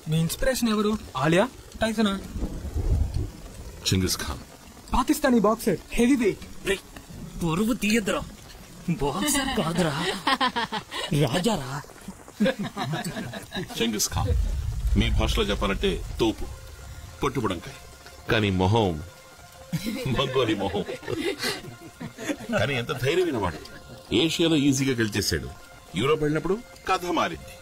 మీ ఇన్స్పిరేషన్ ఎవరు? ఆలియా, టైసనా? Chingiz Khan. Pakistani boxer, heavyweight. పొరుగు తీయద్దురా. బాక్సర్ కాదురా, రాజారా. చింగిస్ ఖాన్. మీ భాషలో చెప్పాలంటే తోపు, పొట్టుబుడంకాయ. కానీ మొహం మంగోలి మొహం. కానీ ఎంత ధైర్యమైన వాడు. ఏషియాలో ఈజీగా గెలిచేశాడు. యూరోప్ వెళ్ళినప్పుడు కథ మారింది.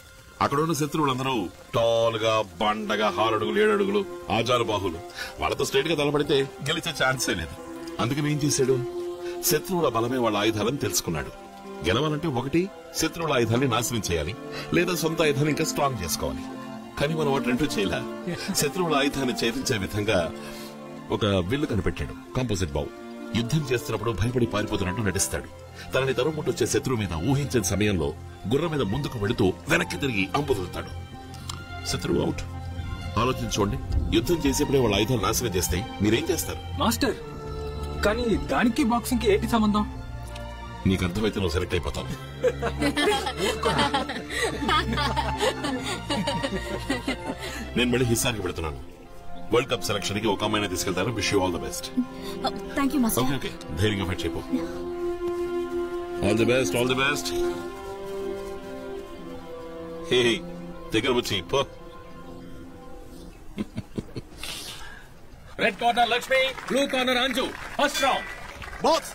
అక్కడ ఉన్న శత్రువులందరూ టాల్గా, బండగా, 6 అడుగులు 7 అడుగులు ఆజారు బాహులు. వాళ్ళతో స్ట్రైట్ గా తలపడితే గెలిచే ఛాన్సే లేదు. అందుకని ఏం చేశాడు, శత్రువుల బలమే వాళ్ళ ఆయుధాలని తెలుసుకున్నాడు. గెలవాలంటే ఒకటి శత్రువుల ఆయుధాన్ని నాశనం చేయాలి, లేదా సొంత ఆయుధాన్ని ఇంకా స్ట్రాంగ్ చేసుకోవాలి. కానీ మనం వాటి రెండూ చేయలే. శత్రువుల ఆయుధాన్ని ఛేదించే విధంగా ఒక విల్లు కనిపెట్టాడు, కాంపోజిట్ బౌ. యుద్ధం చేస్తున్నప్పుడు భయపడి పారిపోతున్నట్టు నటిస్తాడు. తనని తరుముంటొచ్చే శత్రువు మీద ఊహించిన సమయంలో గుర్రం మీద ముందుకు వెళుతూ వెనక్కి తిరిగి అంపుదులుతాడు. శత్రువు అవుట్. ఆలోచించుకోండి, యుద్ధం చేసేప్పుడే వాళ్ళ ఆయుధాలు నాశనం చేస్తే మీరేం చేస్తారు? మాస్టర్, కానీ దానికి బాక్సింగ్ కి ఏంటి సంబంధం? నీకు అర్థమైతే నువ్వు సెలెక్ట్ అయిపోతావు. నేను మళ్ళీ హిస్సార్కి పెడుతున్నాను. వరల్డ్ కప్ సెలక్షన్ కి ఒక అమ్మాయిని తీసుకెళ్తారు. Wish you all the best. Thank you master. Okay, ధైర్యంగా ఫైట్ చేయపో. All the best, all the best. Hey దగ్గర వచ్చి పో. Red corner Lakshmi, blue corner Anju. First round. Box.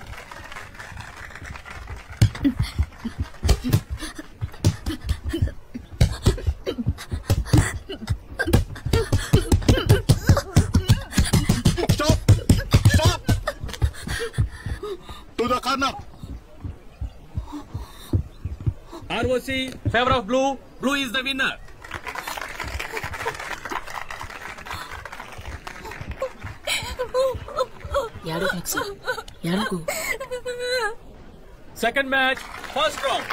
ROC favor of blue. Blue is the winner. Second match, first round.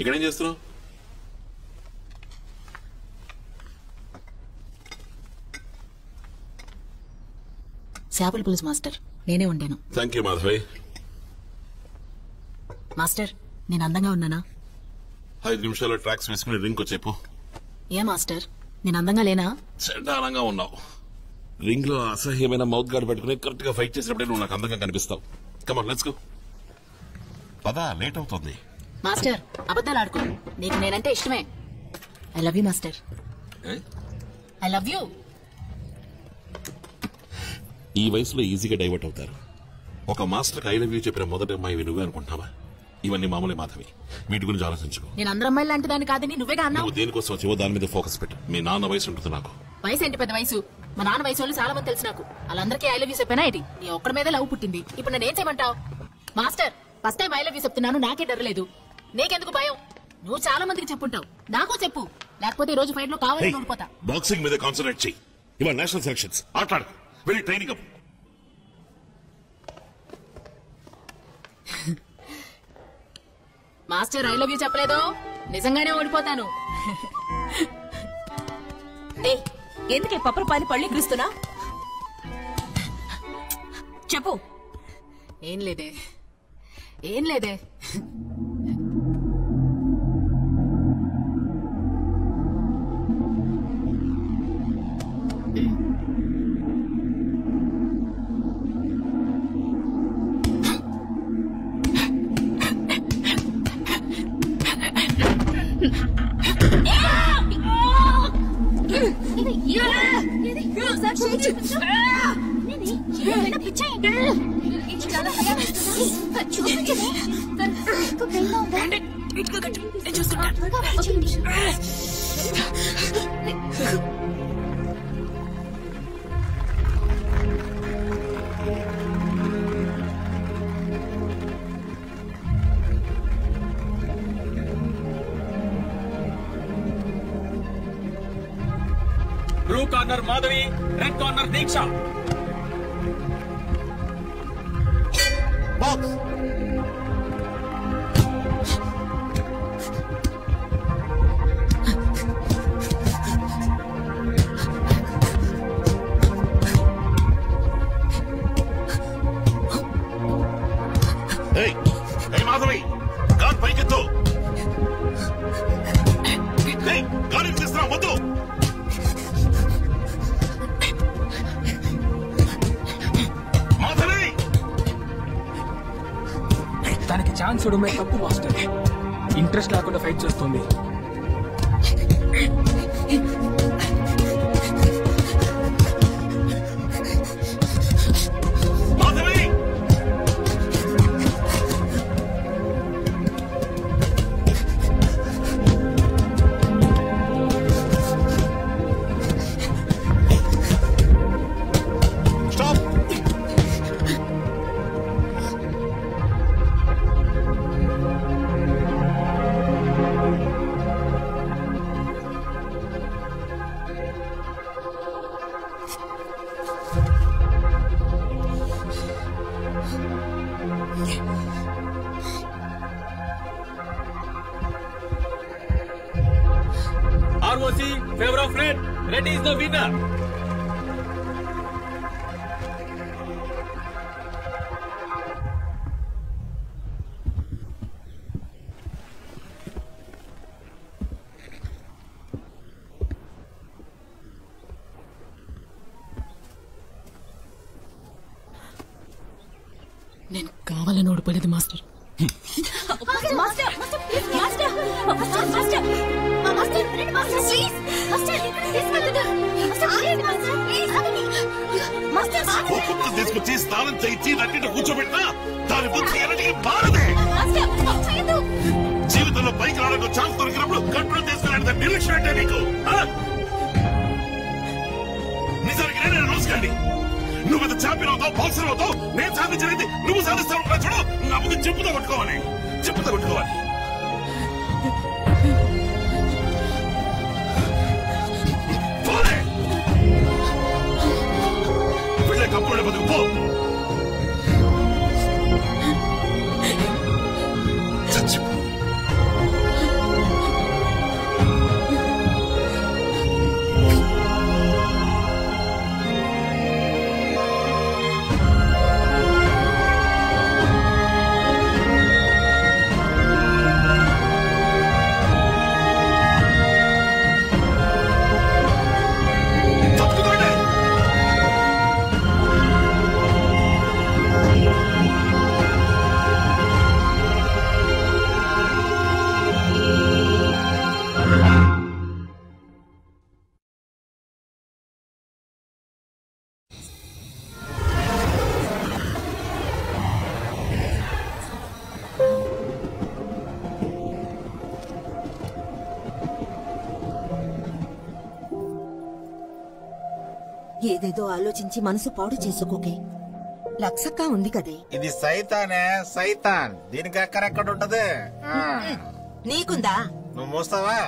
ఇక్కడేం చేస్తున్నావు? చేపల పులుసు master, నేనే వండాను. Thank you Madhavi. మాస్టర్, నేను అందంగా ఉన్నానా? 5 నిమిషాల్లో ట్రాక్స్ వేసుకుని రింగ్ వచ్చేపో. ఏ మాస్టర్, నేను అందంగా లేనా? చండాలంగా ఉన్నావు. రింగ్ లో అసహ్యమైన మౌత్ గార్డ్ పెట్టుకుని కరెక్ట్ గా ఫైట్ చేసినప్పుడే నువ్వు నాకు అందంగా కనిపిస్తావు. Come on, let's go. పదా, లేట్ అవుతుంది. మాస్టర్, అబద్ధాలు ఆడుకో. నీకు నేనంటే ఇష్టమే. I love you master. I love you. ఈ వయసులో ఈజీగా డైవర్ట్ అవుతారు. ఒక మాస్టర్ ఐ లవ్ యూ చెప్పిన మొదటి అమ్మాయి నువ్వే అనుకుంటున్నావా? ఇవన్నీ మామూలే మాధవి, వీటి గురించి ఆలోచించుకో. నేను అందరు అమ్మాయిలు లాంటి దాన్ని కాదని నువ్వేగా అన్నావు. నువ్వు దేనికోసం వచ్చావో దాని మీద ఫోకస్ పెట్టు. మీ నాన్న వయసు ఉంటుంది నాకు. వయసు ఏంటి పెద్ద వయసు? మా నాన్న వయసు వాళ్ళు చాలా మంది తెలుసు నాకు. వాళ్ళందరికీ ఐ లవ్ యూ చెప్పానా ఏంటి? నీ ఒక్కడి మీద లవ్ పుట్టింది. ఇప్పుడు నేనేం చేయమంటావు? Master, first time I love you చెప్తున్నాను, నాకే డరలేదు. నీకెందుకు భయం? నువ్వు చాలా మందికి చెప్పుంటావు, నాకు చెప్పు. లేకపోతే ఈ రోజు ఫైట్ లో కావాలని ఓడిపోతా. బాక్సింగ్ మీద కాన్సన్ట్రేట్ చెయ్యి. ఇవాళ నేషనల్ సెలక్షన్స్, ఆటాడు. వెళ్ళి training up. Master I love you చెప్పలేదు, నిజంగానే ఓడిపోతాను. ఎందుకే పప్పర పాని పళ్ళు ఎక్కిస్తున్నా? చెప్పు. ఏం లేదే, ఏం లేదే. Blue corner Madhavi, red corner Deeksha. Box Madhavi guard పైకెత్తు. గాలి తీస్తున్నా వద్దు. మాధవి దానికి ఛాన్స్ ఇవ్వడమే తప్పు మాస్టర్. ఇంట్రెస్ట్ లేకుండా ఫైట్ చేస్తుంది. Madhavi stop. ROC favor of red. Red is the winner. నేను కావాలని ఓడిపోలేదు మాస్టర్. తీసుకొచ్చి స్నానం చేయించి నన్నింటి కూర్చోబెట్టినా దాని బుద్ధి ఎన్నటికీ మారదే. జీవితంలో పైకి రావడానికి ఛాన్స్ దొరికినప్పుడు కంట్రోల్ చేసుకునే నిర్లక్ష్యం అంటే నీకు. నిజానికి నేను రూల్స్ కండి. నువ్వు అది ఛాంపియన్ అవుతావు, బాక్సర్ అవుతావు. నేను సాధించేది నువ్వు సాధిస్తావు. చూడు నా ముందు చెప్పుతో కొట్టుకోవాలి, చెప్పుతో కొట్టుకోవాలి. పిల్లే కప్పుడు బతుకు పో. చచ్చిపో. ఏదేదో ఆలోచించి మనసు పాడు చేసుకోకే. లక్సక్క ఉంది కదే. ఇది సైతానే, సైతాన్. దీనికి ఎక్కడెక్కడ ఉంటది. నీకుందా? నువ్వు మోస్తావా?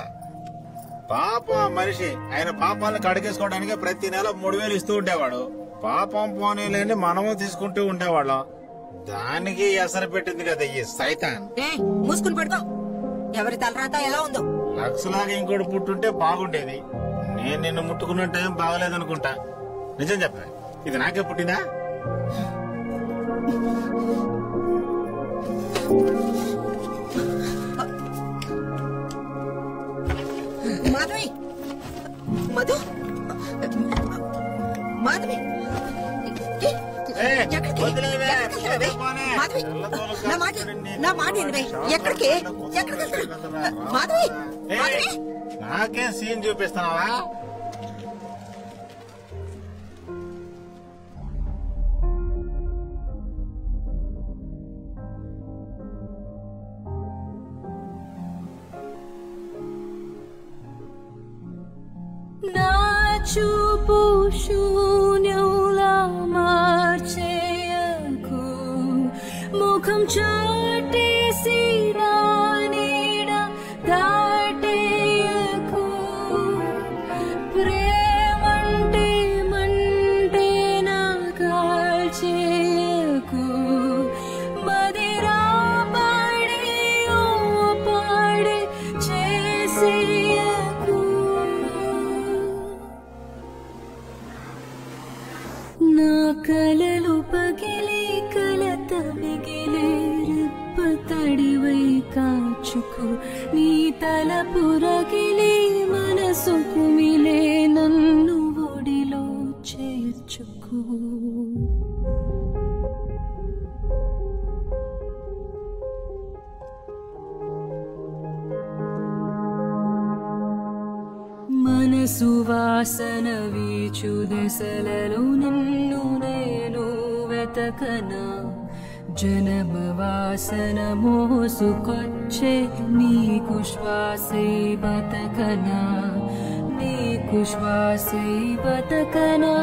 పాపం మనిషి ఆయన పాపాలను కడిగేసుకోవడానికి ప్రతి నెల 3000 ఇస్తూ ఉండేవాడు. పాపం పోనీలేని మనము తీసుకుంటూ ఉండేవాళ్ళం. దానికి ఎసరు పెట్టింది కదా ఈ సైతాన్. మూసుకుని పడుకో. ఎవరి తలరాత ఎలా ఉందో. లక్స్లాగా ఇంకోటి పుట్టుంటే బాగుండేది. నేను నిన్ను ముట్టుకున్న టైం బాగలేదనుకుంటా. నిజం చెప్ప, ఇది నాకే పుట్టిందా? మాధవి, మధు, మాధవి, మాధవి, నా మాట వినవే. ఎక్కడికి మాధవి? నాకే సీన్ చూపిస్తున్నావా? చూపు శూన్యంలా మార్చేయకు ముఖం చాటేసి నా నీడ దాటేయకు ప్రేమంటే మంటే నా కాల్చేయకు మదిరా పాడి ఓ పాడి చేసేయకు నా కలలు పగిలి కలత మిగిలే రెప్ప తడివై కాచుకు నీ తల పురగిలి మనసు కుమిలే నన్ను ఒడిలో చేర్చుకు మనసు వాసన వీచు దశలలో నిన్ను నేను వెతకనా జనమ వాసన మోసుకొచ్చే నీకు శ్వాసై బతకనా నీకు శ్వాసై బతకనా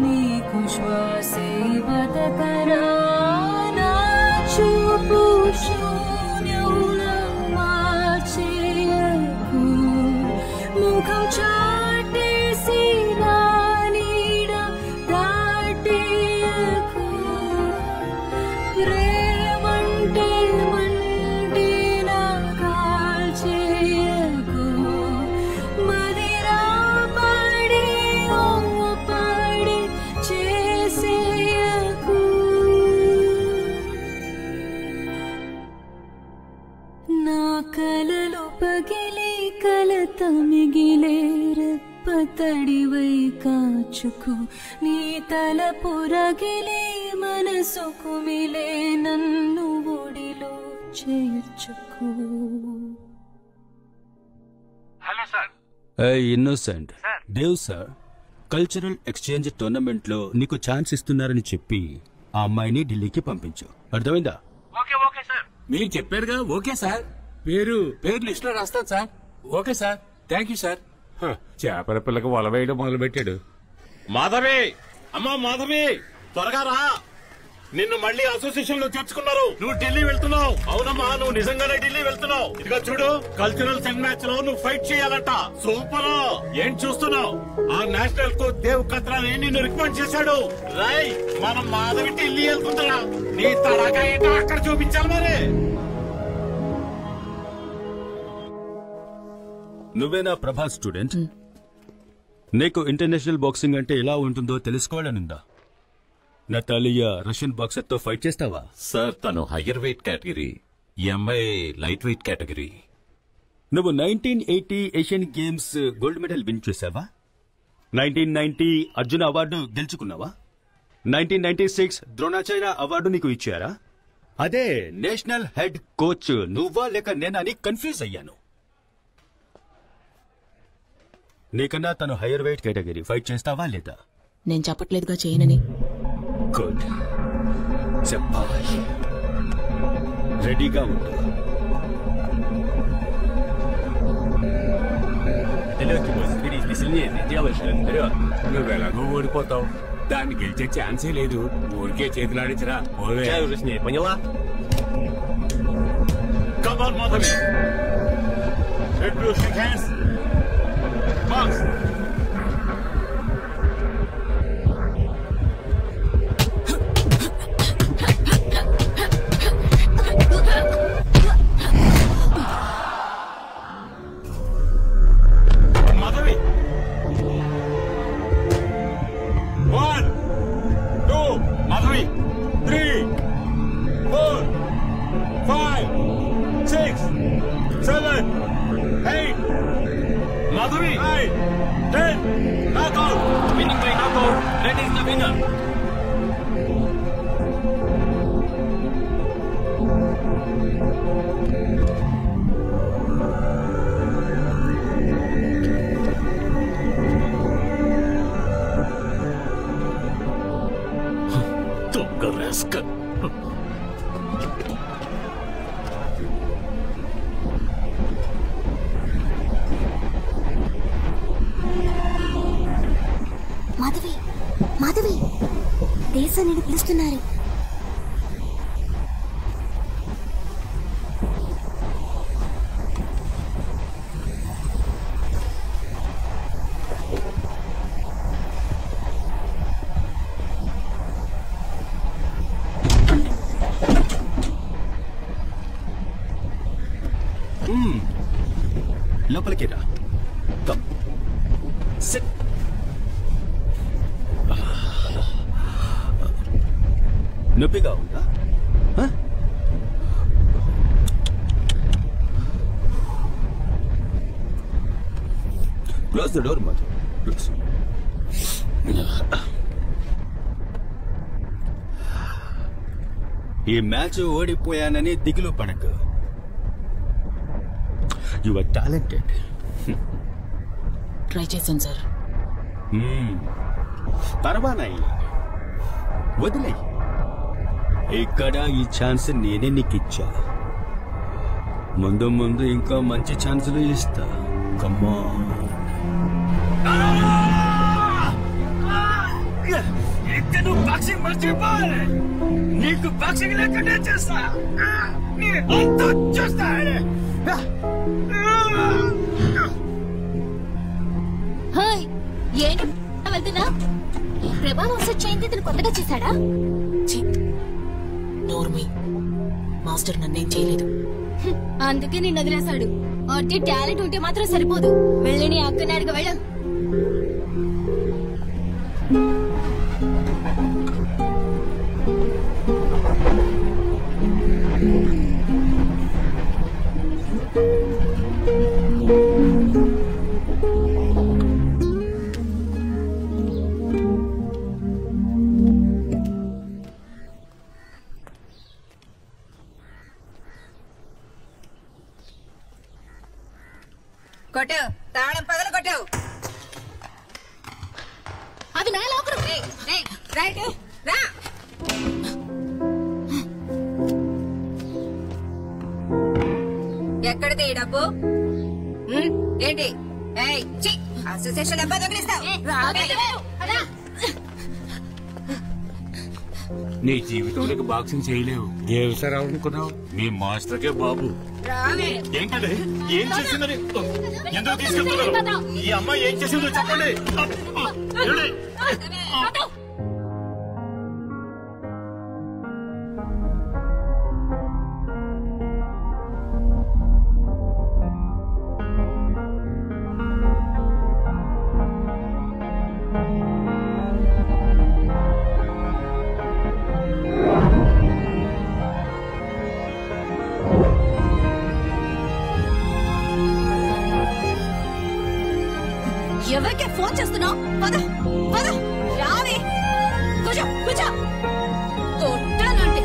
నీకు శ్వాసై బతకనా నా చూపు శూన్యంలా మార్చేయకు ముఖం చాటేసి నా నీడ దాటేయకు ప్రేమంటే మంటే నా కాల్చేయకు మదిరా పాడి ఓ పాడి చేసేయకు నా కలలు పగిలి కలత మిగిలే రెప్ప తడివై కాచుకు నీ తల పురగిలే మనసు కుమిలే నన్ను ఒడిలో చేర్చుకు hello sir. Innocent Dev sir cultural exchange tournament లో నీకు ఛాన్స్ ఇస్తున్నారని చెప్పి ఆ అమ్మాయిని ఢిల్లీకి పంపించు. అర్థమైందా? Okay okay sir. మీరు చెప్పారుగా. Okay sir. పేరు లిస్ట్ లో రాస్తాను సార్. Okay sir. Thank you sir. చేపల పిల్లకి వల వేయడం మొదలు పెట్టాడు. మాధవి, అమ్మా మాధవి, త్వరగా రా. నిన్ను మళ్ళీ అసోసియేషన్ లో చేర్చుకున్నారు. నువ్వు ఢిల్లీ వెళ్తున్నావు. అవునమ్మా, నువ్వు నిజంగానే ఢిల్లీ వెళ్తున్నావు. ఇదిగో చూడు, కల్చరల్ సెన్ మ్యాచ్ లో నువ్వు ఫైట్ చేయాలంట. సూపర్. ఏం చూస్తున్నావు? ఆ నేషనల్ కోచ్ దేవ్ కత్రాని నిన్ను రికమెండ్ చేశాడు. రై, మనం మాధవి ఢిల్లీ వెళ్తుందా? నీ తడాకా ఏంటో అక్కడ చూపించాలి మరి. నువ్వేనా ప్రభా స్టూడెంట్? నీకు ఇంటర్నేషనల్ బాక్సింగ్ అంటే ఎలా ఉంటుందో తెలుసుకోవాలనుందా? నటాలియా రష్యన్ బాక్సర్ తో ఫైట్ చేస్తావా? సార్, తను హయ్యర్ వెయిట్ కేటగిరీ, ఈ అమ్మాయి లైట్ వెయిట్ కేటగిరీ. నువ్వు 1980 Asian games gold medal win చేసావా? 1990 అర్జున అవార్డు గెలుచుకున్నావా? 1996 ద్రోణాచార్య అవార్డు నీకు ఇచ్చారా? అదే నేషనల్ హెడ్ కోచ్ నువ్వా లేక నేనా అని కన్ఫ్యూజ్ అయ్యాను. నీకన్నా తను హైయర్ వెయిట్ కేటగిరీ. ఫైట్ చేస్తావా లేదా? నేను చెప్పట్లేదుగా చేయనని. గుడ్, చెప్పాలి. రెడీగా ఉండు. నువ్వెలాగో ఓడిపోతావు. దాన్ని గెలిచే ఛాన్సే లేదు. ఊరికే చేతులాడించరా. Come on, Madhavi. Red Blue, shake hands. Box. Madhavi. 1, 2, Madhavi. 3, 4, 5, 6, 7, 8, Madhavi, 9, 10, knockout. Winning by knockout. Red is the winner. Tonga rascal. Sir నేను పిలుస్తున్నారు. లోపలికి రా. సిట్. నొప్పిగా ఉందా? Close the door Madhu. Close. ఈ మ్యాచ్ ఓడిపోయానని దిగులు పడకు. You are talented. ట్రై చేశాను సార్. పర్వాలేదు, వదిలే. ఇక్కడ ఈ ఛాన్స్ నేనే నీకు ఇచ్చా. ముందు ముందు ఇంకా మంచి ఛాన్సులు ఇస్తా. కమ్మా. ఇక్కడ నువ్వు బాక్సింగ్ మర్చిపోవాలి. నీకు బాక్సింగ్ లేకుండా చేస్తా. చూస్తా. ఏంటి వెళ్తున్నా? ప్రభావం సెట్ అయింది. తను కొత్తగా చేశాడా? నోర్మి, మాస్టర్ నన్నేం చేయలేదు. అందుకే నేను వదిలేశాడు. ఒట్టి టాలెంట్ ఉంటే మాత్రం సరిపోదు. వెళ్ళి నీ అక్కని అడిగి వెళ్ళ. కొట్టు, తాళం పగలు కొట్టు. అది నా లోపల. రైట్ రా. ఎక్కడిది ఈ డబ్బు? ఏంటి? అసోసియేషన్ డబ్బా దొంగిలిస్తావు? నీ జీవితంలో బాక్సింగ్ చేయలేవు. ఏం సార్ అనుకున్నావు? మీ మాస్టర్కే బాబు. ఏంటండి ఏం చేసిందని ఎందుకు తీసుకెళ్తున్నారు? ఈ అమ్మాయి ఏం చేసిందో చెప్పండి. ఎవరికే ఫోన్ చేస్తున్నావు? పద పద, రావే. కూర్చో కూర్చో. కొట్టానంటే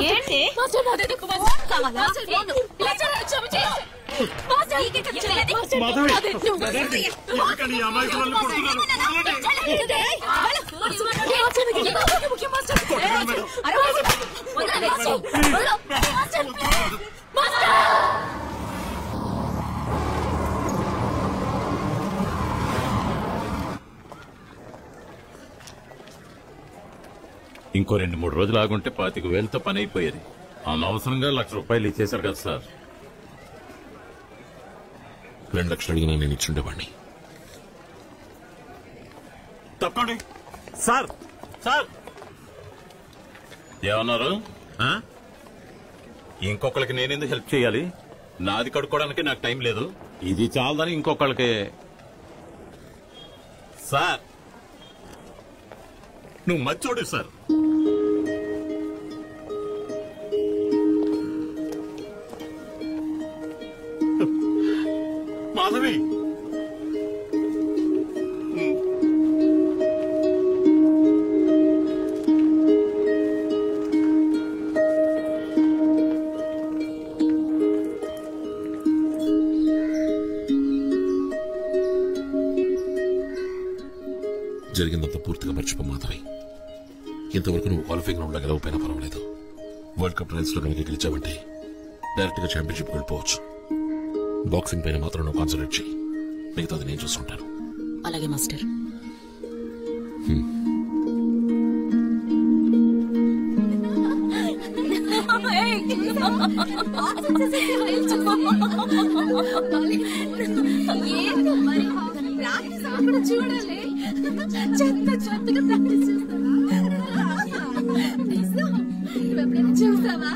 ఏంటి? ఇంకో 2-3 రోజులు ఆగుంటే 25,000తో పని అయిపోయేది. అనవసరంగా ₹1,00,000 ఇచ్చేశారు కదా సార్. 2 లక్షలు అడిగినా నేను ఇచ్చుండేవాడిని. తప్పండి సార్. సార్ ఏమన్నారు? ఇంకొకరికి నేనెందుకు హెల్ప్ చేయాలి? నాది కడుక్కోవడానికి నాకు టైం లేదు. ఇది చాలదని ఇంకొకళ్ళకి. సార్ నువ్వు మచ్చోడు సార్. పూర్తిగా మర్చిపో మాధవి. ఇంతవరకు నువ్వు క్వాలిఫైయింగ్ రౌండ్ లో గెలవపోయినా పర్వాలేదు. వరల్డ్ కప్ ట్రయల్స్ లో కనుక గెలిచావంటే డైరెక్ట్ గా ఛాంపియన్షిప్ వెళ్ళిపోవచ్చు. బాక్సింగ్ పైన మాత్రం నువ్వు కాన్సన్ట్రేట్ చేయి, మిగతాది నేను చూసుకుంటాను. అలాగే మాస్టర్. చూడాలి చెత్త చెత్తగా ప్రాక్టీస్ చూస్తావా?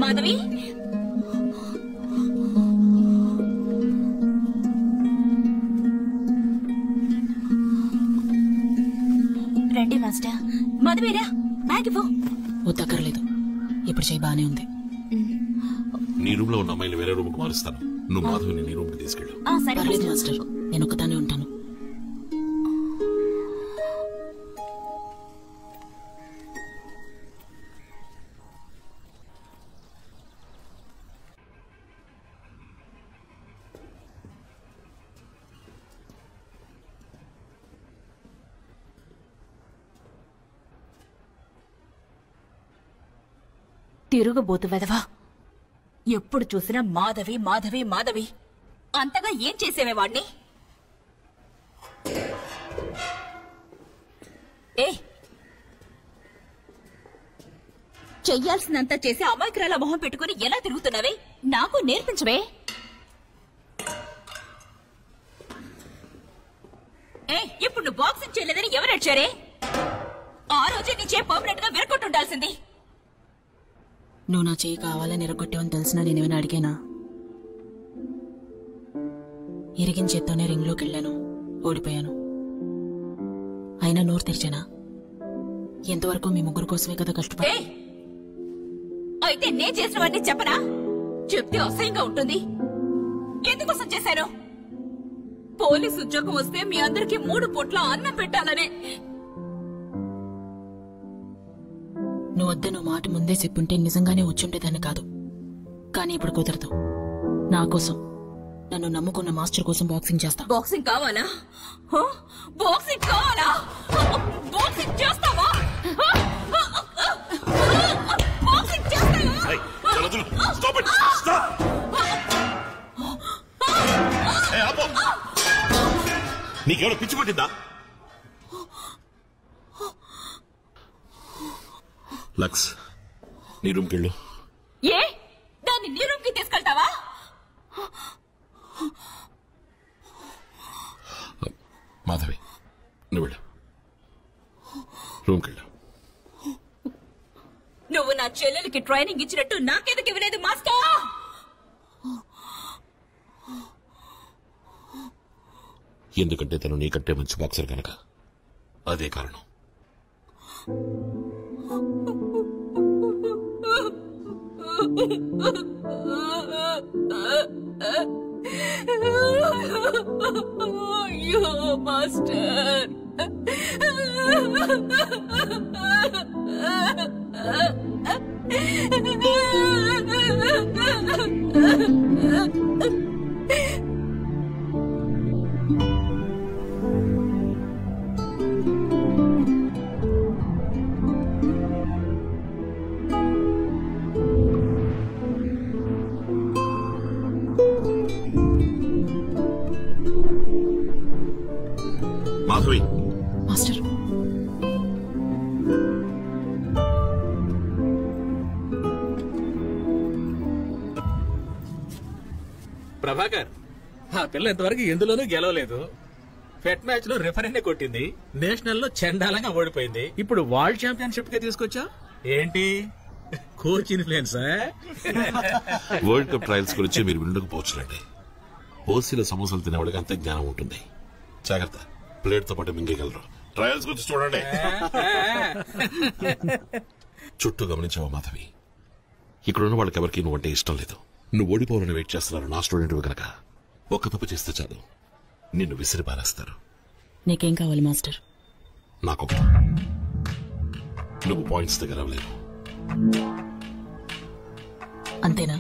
మాధవి, రండి మాస్టర్. మాధవీరా బ్యాగ్ ఇవ్వు. వద్దక్కర్లేదు, ఇప్పుడు చేయి బానే ఉంది. నీ రూమ్ లో ఉన్న అమ్మాయిని వేరే రూమ్ కు మారుస్తాను. నువ్వు మాధవిని నీ రూమ్ కి తీసుకెళ్ళు. పర్లేదు మాస్టర్, నేను ఒక్కదానే ఉంటాను. తిరుగుబోతు వెదవా, ఎప్పుడు చూసినా మాధవి మాధవి మాధవి. అంతగా ఏం చేసేవే వాణ్ణి? చెయ్యాల్సినంత చేసి అమాయకురాల మొహం పెట్టుకుని ఎలా తిరుగుతున్నావే? నాకు నేర్పించవే. ఇప్పుడు నువ్వు బాక్సింగ్ చేయలేదని ఎవరు అడిచారే? ఆ రోజే నీ చేయి పర్మనెంట్ గా విరగొట్టుండాల్సింది. నువ్వు నా చేయి కావాలని ఎరగొట్టావని తెలిసినా నేనేమైనా అడిగానా? ఇరిగిన చేత్తోనే రింగ్లోకి వెళ్ళాను, ఓడిపోయాను. అయినా నోరు తెరిచానా? ఎంతవరకు మీ ముగ్గురు కోసమే కదా కష్టపడి. అయితే నేను చేసినవన్నీ చెప్పనా? చెప్తే అసహ్యంగా ఉంటుంది. ఎందుకోసం చేశాను? పోలీసు ఉద్యోగం వస్తే మీ అందరికి 3 పూట్ల అన్నం పెట్టాలనే. నువ్వు వద్ద నువ్వు మాట ముందే చెప్పుంటే నిజంగానే వచ్చుండేదాన్ని కాదు. కానీ ఇప్పుడు కుదరదు. నా కోసం, నన్ను నమ్ముకున్న మాస్టర్ కోసం బాక్సింగ్ చేస్తా. బాక్సింగ్ కావాలా? బాక్సింగ్ కావాలా? బాక్సింగ్ చేస్తావా? బాక్సింగ్ చేస్తావా? నీకేమైనా పిచ్చి పట్టిందా? లక్స్, నీ రూమ్కి వెళ్ళు. ఏ, దాన్ని నీ రూమ్ కి తీసుకెళ్తావా? మాధవి, నువ్వు వెళ్ళు, రూమ్కి వెళ్ళు. నువ్వు నా చెల్లెలకి ట్రైనింగ్ ఇచ్చినట్టు నాకెందుకు ఇవ్వలేదు మాస్టర్? ఎందుకంటే తను నీకంటే మంచి బాక్సర్ కనుక. అదే కారణం. అయ్యో మాస్టర్, మాధవి. మాస్టర్, ప్రభాకర్, ఆ పిల్ల ఇంతవరకు ఎందులోనూ గెలవలేదు. ఫెట్ మ్యాచ్ లో రిఫరీనే కొట్టింది, నేషనల్ లో చండాలంగా ఓడిపోయింది. ఇప్పుడు వరల్డ్ ఛాంపియన్షిప్ కి తీసుకొచ్చా ఏంటి? Coach influenza? World cup trials గురించి మీరు వినకపోవచ్చులండి. ఓసీలో సమోసాలు తినేవాడికి అంత జ్ఞానం ఉంటుంది. జాగ్రత్త, ప్లేట్ తో పాటు మింగగలరు. ట్రయల్స్ గురించి చూడండి. చుట్టూ గమనించావా మాధవి? ఇక్కడున్న వాళ్ళకి ఎవరికి నువ్వు అంటే ఇష్టం లేదు. నువ్వు ఓడిపోవాలని వెయిట్ చేస్తున్నారు. నా స్టూడెంట్ కనుక ఒక్క తప్పు చేస్తే చాలు, నిన్ను విసిరి పారేస్తారు. నీకేం కావాలి మాస్టర్? నాకొక, నువ్వు పాయింట్స్ దగ్గర అవ్వలేవు. అంతేనా?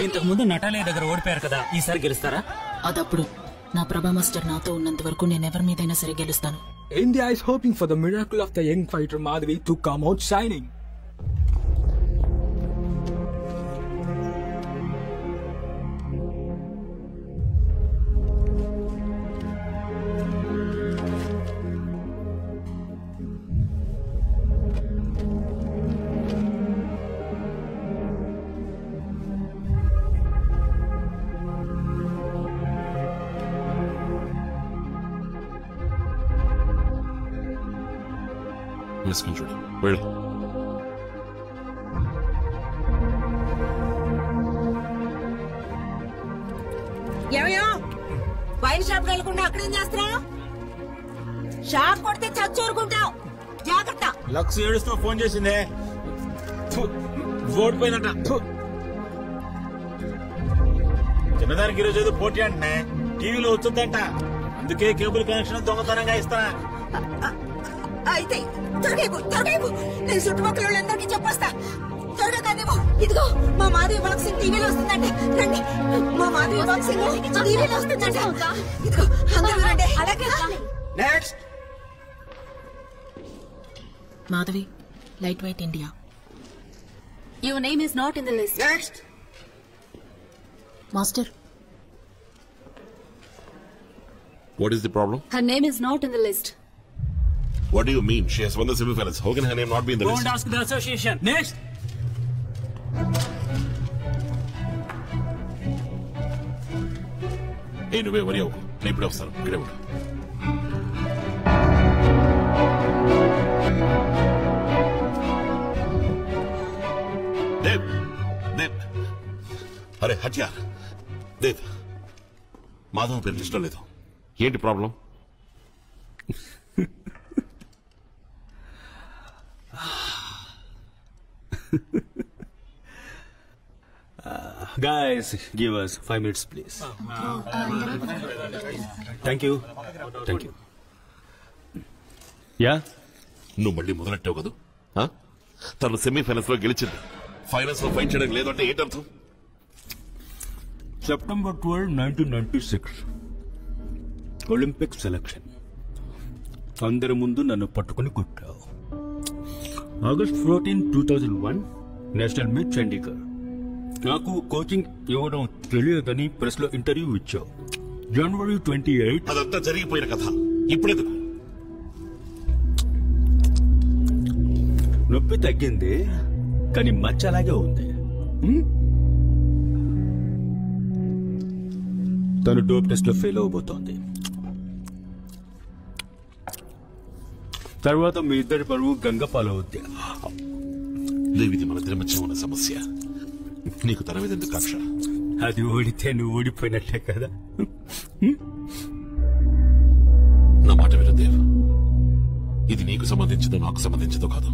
ఇంతకు ముందు నటాలయ దగ్గర ఓడిపోయారు కదా, ఈసారి గెలుస్తారా? అదప్పుడు నా ప్రభా మాస్టర్ నాతో ఉన్నంత వరకు నేను ఎవరి మీదైనా సరే గెలుస్తాను. India is hoping for the miracle of the young fighter Madhavi to come out shining. చూడు వెళ్ళు. ఏమయ్యో వైన్ షాప్ వెళ్లకుండా అక్కడేం చేస్తున్నావు? షాప్ కొడితే చచ్చూరుకుంటావు, జాగ్రత్త. లక్స్ ఏడుస్తూ ఫోన్ చేసిందే, ఓడిపోయిందట. చిన్నదానికి ఈరోజు ఏదో పోటీ అంటే టీవీలో వచ్చిందంట, అందుకే కేబుల్ కనెక్షన్ దొంగతనంగా ఇస్తా. అయితే త్వరగా నేను చుట్టుపక్కల వాళ్ళందరికీ చెప్పొస్తా. త్వరగా కాదేమో. ఇదిగో మా మాధవి బాక్సింగ్ టీవీలో వస్తుందంట, రండి. మా మాధవి బాక్సింగ్ టీవీలో వస్తుందంట. ఇదిగో అందరూ రండి. అలాగే next Madhavi, light weight India. Your name is not in the list. Next master, What is the problem? Her name is not in the list. What do you mean? She has won the semi-finals. How can her name not be in the list? Don't ask the association. Next. Hey, నువ్వే వరి అవ్వకు. నేను ఇప్పుడే వస్తాను. ఇక్కడే ఉండు. దేవ్, దేవ్. అరే హట్యార్. దేవ్, మాధవ్ పేరు లిస్టులో లేదు. ఏంటి problem? Guys, give us 5 minutes, please. Thank you. Thank you. Yeah? నువ్వు మళ్ళీ మొదలెట్టావు కదా? తను సెమీఫైనల్స్ లో గెలిచింది, ఫైనల్స్ లో ఫైట్ చేయడం లేదంటే ఏంటర్థం? September 12, 1996. Olympic selection. అందరి ముందు నన్ను పట్టుకుని కొట్టావు. August 14, 2001 national meet Chandigarh. నాకు కోచింగ్ ఇవ్వడం తెలియదని ప్రెస్ లో ఇంటర్వ్యూ ఇచ్చావు. January 28. అదంతా జరిగిపోయిన కథ. ఇప్పుడెందుకు? నొప్పి తగ్గింది, కానీ మచ్చ అలాగే ఉంది. తను డోప్ టెస్ట్ లో ఫెయిల్ అవబోతోంది. తర్వాత మీ ఇద్దరి పరువు గంగపాలవుద్ది. దేవిది మన ఇద్దరి మధ్య ఉన్న సమస్య. నీకు తన మీద ఎందుకు కక్ష? అది ఓడితే నువ్వు ఓడిపోయినట్లే కదా. నా మాట విను దేవ్, ఇది నీకు సంబంధించిందో నాకు సంబంధించిందో కాదు,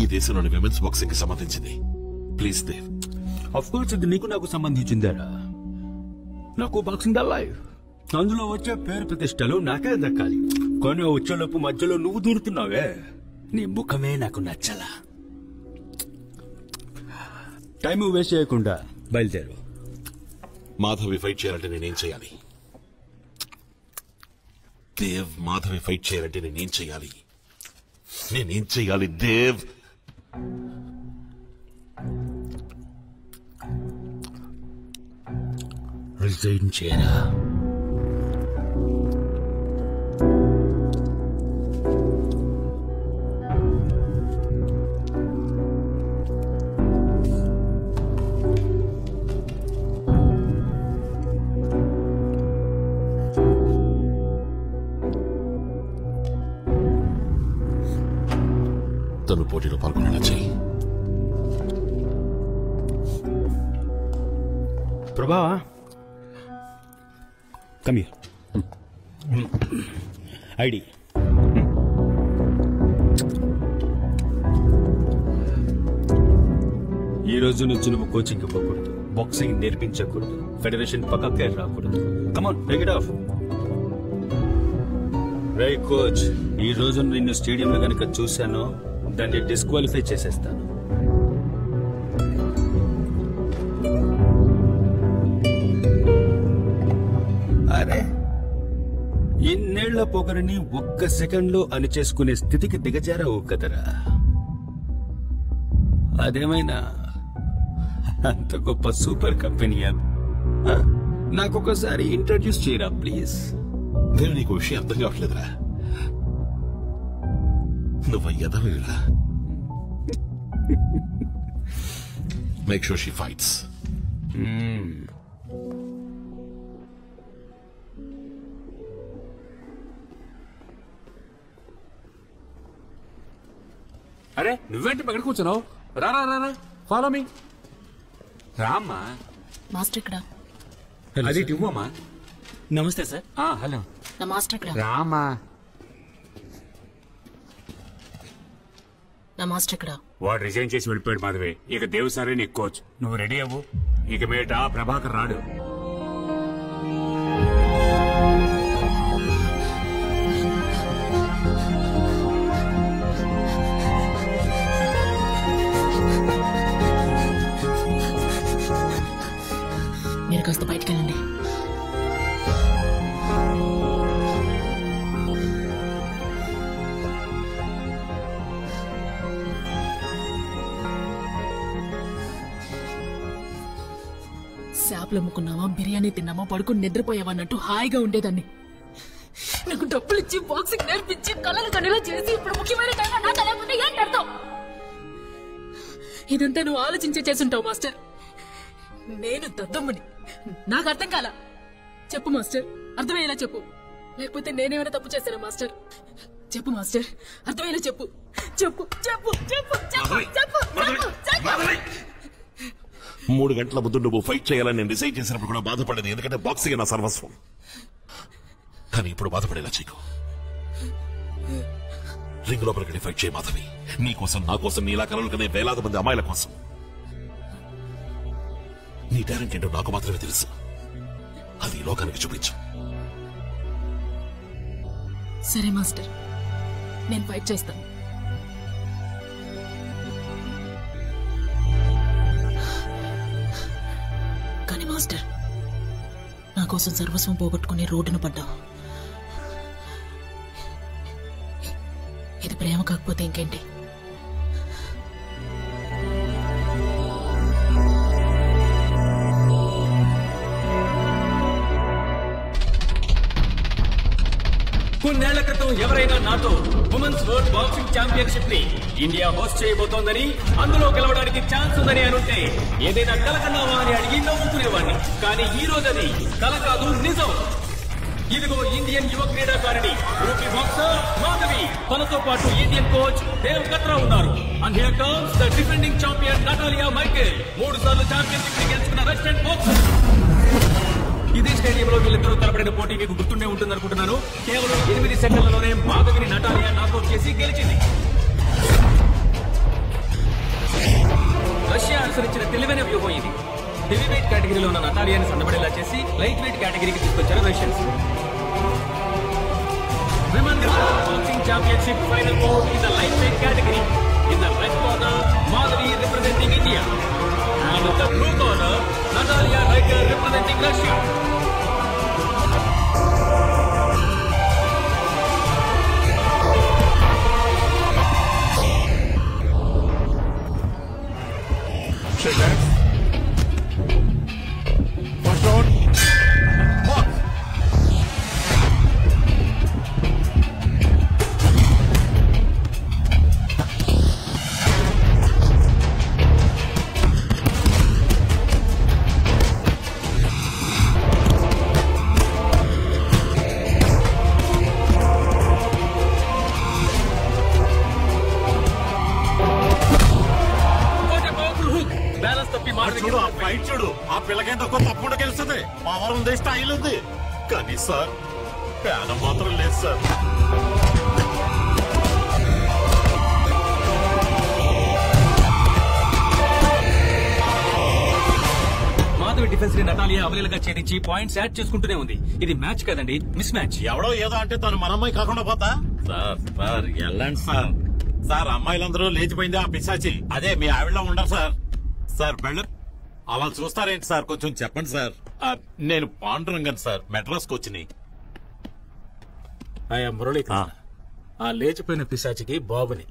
ఈ దేశంలోని విమెన్స్ బాక్సింగ్ కి సంబంధించింది. ప్లీజ్ దేవ్. ఆఫ్ కోర్స్ ఇది నీకు నాకు సంబంధించిందేరా. నాకు బాక్సింగ్ ద లైఫ్. అందులో వచ్చే పేరు ప్రతిష్టలు నాకే దక్కాలి. కానీ వచ్చేలోపు మధ్యలో నువ్వు దూరుతున్నావే, నీ ముఖమే నాకు నచ్చలా. టైం వేస్ట్ చేయకుండా బయలుదేరు. మాధవి ఫైట్ చేయాలంటే నేనేం చేయాలి? దేవ్, మాధవి ఫైట్ చేయాలంటే నేనేం చేయాలి? నేనేం చేయాలి దేవ్? రిజైన్ చేయరా. తను పోటీలో పాల్గొనేలా చెయ్యి. ప్రభా, కమ్ హియర్. ఐడి. ఈ రోజు నుంచి నువ్వు కోచింగ్ ఇవ్వకూడదు, బాక్సింగ్ నేర్పించకూడదు, ఫెడరేషన్ పక్కకే రాకూడదు. Come on, take it off. Rai coach, ఈ రోజు నిన్ను స్టేడియంలో కనుక చూశానో దాన్ని డిస్క్వాలిఫై చేసేస్తాను. వందేళ్ల పొగరిని ఒక్క సెకండ్ లో అణిచేసుకునే స్థితికి దిగజారావు కదరా. అదేమైనా అంత గొప్ప సూపర్ కంపెనీ నాకొకసారి ఇంట్రడ్యూస్ చేయరా ప్లీజ్. నేను నీకు విషయం అర్థం కావట్లేదురా. నువ్వు ఎదవిరా. Make sure she fights. అరే నువ్వేంటి పక్కన కూర్చున్నావు? రా రా రా ఫాలో మీ. రామ్మా. మాస్టర్ ఇక్కడ. అది ఇవ్వమ్మా. నమస్తే సార్. హలో. నా మాస్టర్ ఇక్కడ. రామ్మా. నా మాస్టర్ ఇక్కడ. వాడు రిజైన్ చేసి వెళ్ళిపోయాడు మాధవి. ఇక దేవు సారే నీ కోచ్. నువ్వు రెడీ అవ్వు. ఇక మీట ప్రభాకర్ రాడు. మీరు కాస్త బయటికి వెళ్ళండి. చేపలు అమ్ముకున్నావా, బిర్యానీ తిన్నామా, పడుకుని నిద్రపోయావా అన్నట్టు హాయిగా ఉండేదాన్ని. నాకు డబ్బులు ఇచ్చి బాక్సింగ్ నేర్పించి కళలు కనేలా చేసి ఇప్పుడు ముఖ్యమైన టైంలో నా కళ ఏంటి అర్థం? ఇదంతా నువ్వు ఆలోచించే చేసుంటావు మాస్టర్. నేను దద్దమ్మని. నాకు అర్థం కాలా. చెప్పు మాస్టర్, అర్థమయ్యేలా చెప్పు. లేకపోతే నేనేమైనా తప్పు చేశానా మాస్టర్? చెప్పు మాస్టర్, అర్థమయ్యేలా చెప్పు. చెప్పు చెప్పు చెప్పు చెప్పు చెప్పు చెప్పు. 3 గంటల ముందు నువ్వు ఫైట్ చేయాలని నేను డిసైడ్ చేసినప్పుడు కూడా బాధపడేది, ఎందుకంటే బాక్సింగ్ నా సర్వస్వం. కానీ ఇప్పుడు బాధపడేలా చేయకు. రింగ్ లోపలికి ఫైట్ చేయ మాధవి. నీ కోసం, నా కోసం, నీలా కలలు కనే వేలాది మంది అమ్మాయిల కోసం. నీ టాలెంట్ ఏంటో నాకు మాత్రమే తెలుసు. అది లోకానికి చూపించు. సరే మాస్టర్, నేను ఫైట్ చేస్తాను. కానీ మాస్టర్, నా కోసం సర్వస్వం పోగొట్టుకుని రోడ్డును పడ్డావు. ఇది ప్రేమ కాకపోతే ఇంకేంటి? కొన్నేళ్ల క్రితం ఎవరైనా నాతో ఉమెన్స్ వరల్డ్ బాక్సింగ్ ఛాంపియన్షిప్ ని ఇండియా హోస్ట్ చేయబోతోందని, అందులో గెలవడానికి ఛాన్స్ ఉందని అనుంటే ఏదైనా కల కన్నావా అని అడిగి నవ్వుకునేవాడిని. కానీ ఈ రోజు అది కల కాదు, నిజం. ఇదిగో ఇండియన్ యువ క్రీడాకారిణి రూపీ బాక్సర్ మాధవి. తనతో పాటు ఇండియన్ కోచ్ దేవ్ కత్రా ఉన్నారు. And here comes the defending champion Natalia Michael. 3 సార్లు ఛాంపియన్షిప్ ని గెలుచుకున్న రష్యన్ బాక్సర్. ఇదే స్టేడియంలో వీళ్ళిద్దరూ తలపడిన పోటీ మీకు గుర్తుండే ఉంటుంది అనుకుంటున్నాను. కేవలం 8 సెకండ్లలోనే మాధవిని నటాలియా నాకౌట్ చేసి గెలిచింది. రష్యా అనుసరించిన తెలివైన వ్యూహం ఇది. హెవీ వెయిట్ కేటగిరీలో ఉన్న నటాలియాని సన్నబడేలా చేసి లైట్ వెయిట్ కేటగిరీకి తీసుకొచ్చారు Russians. Women boxing championship final bout in the light weight category. In the red corner Madhavi representing India. And in the blue corner, Natalia Riker representing Russia. Shake hands. First round. Mark. చూడు, ఆ fight చూడు. ఆ పిల్లకేంత తప్పకుండా గెలుస్తుంది. Power ఉంది, style ఉంది. కానీ sir ప్యానం మాత్రం లేదు సార్. మాధవి డిఫెన్స్ ని నటాలియా అవలీలగా ఛేదించి పాయింట్స్ యాడ్ చేసుకుంటూనే ఉంది. ఇది మ్యాచ్ కదండి, మిస్ మ్యాచ్. ఎవడో ఏదో అంటే తను మన అమ్మాయి కాకుండా పోతా. సార్ వెళ్ళండి సార్. సార్ అమ్మాయిలందరూ లేచిపోయింది ఆ పిశాచి. అదే మీ ఆవిడలో ఉండరు సార్. సార్ వెళ్ళ వాళ్ళు చూస్తారేంటి సార్, కొంచెం చెప్పండి సార్. నేను పాండురంగన్ సార్, మెడ్రాస్ కోచ్ని. ఆయా మురళీకృష్ణ. ఆ లేచిపోయిన పిశాచికి బాబుని.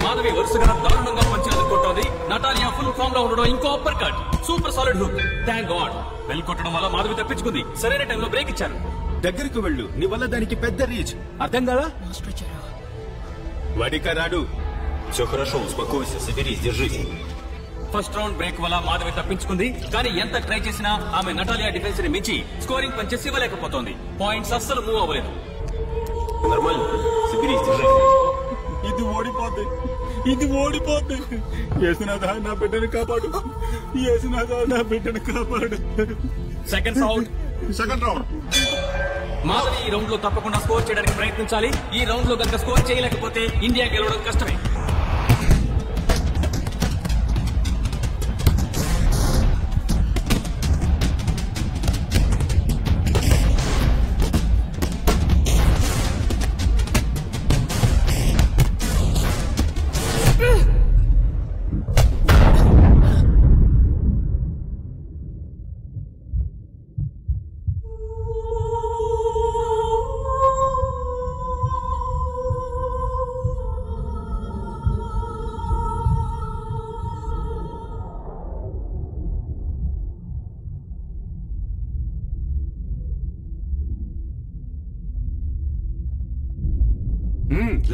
మాధవి వరుసగా దారుణంగా పంచి అందుకుంటోంది. నటాలియా ఫుల్ ఫామ్ లో ఉండడం, ఇంకో upper cut, super solid hook. Thank God bell కొట్టడం వల్ల మాధవి తప్పించుకుంది. సరైన టైంలో బ్రేక్ ఇచ్చారు. దగ్గరికి వెళ్ళు, నీ వల్ల దానికి పెద్ద రీచ్. అర్థం కదా? వడికరాడు. ఫస్ట్ రౌండ్ బ్రేక్ వల్ల మాధవి తప్పించుకుంది. కానీ ఎంత ట్రై చేసినా ఆమె నటాలియా డిఫెన్స్ ని మించి స్కోరింగ్ పంచెస్ ఇవ్వలేకపోతోంది. పాయింట్స్ అస్సలు మూవ్ అవ్వలేదు. ఇది ఓడిపోద్ది, ఇది ఓడిపోద్ది. యేసునాథ నా బిడ్డను కాపాడు, యేసునాథ నా బిడ్డను కాపాడు. Second round. మాధవి ఈ రౌండ్ లో తప్పకుండా స్కోర్ చేయడానికి ప్రయత్నించాలి. ఈ రౌండ్ లో కనుక స్కోర్ చేయలేకపోతే ఇండియా గెలవడం కష్టమే.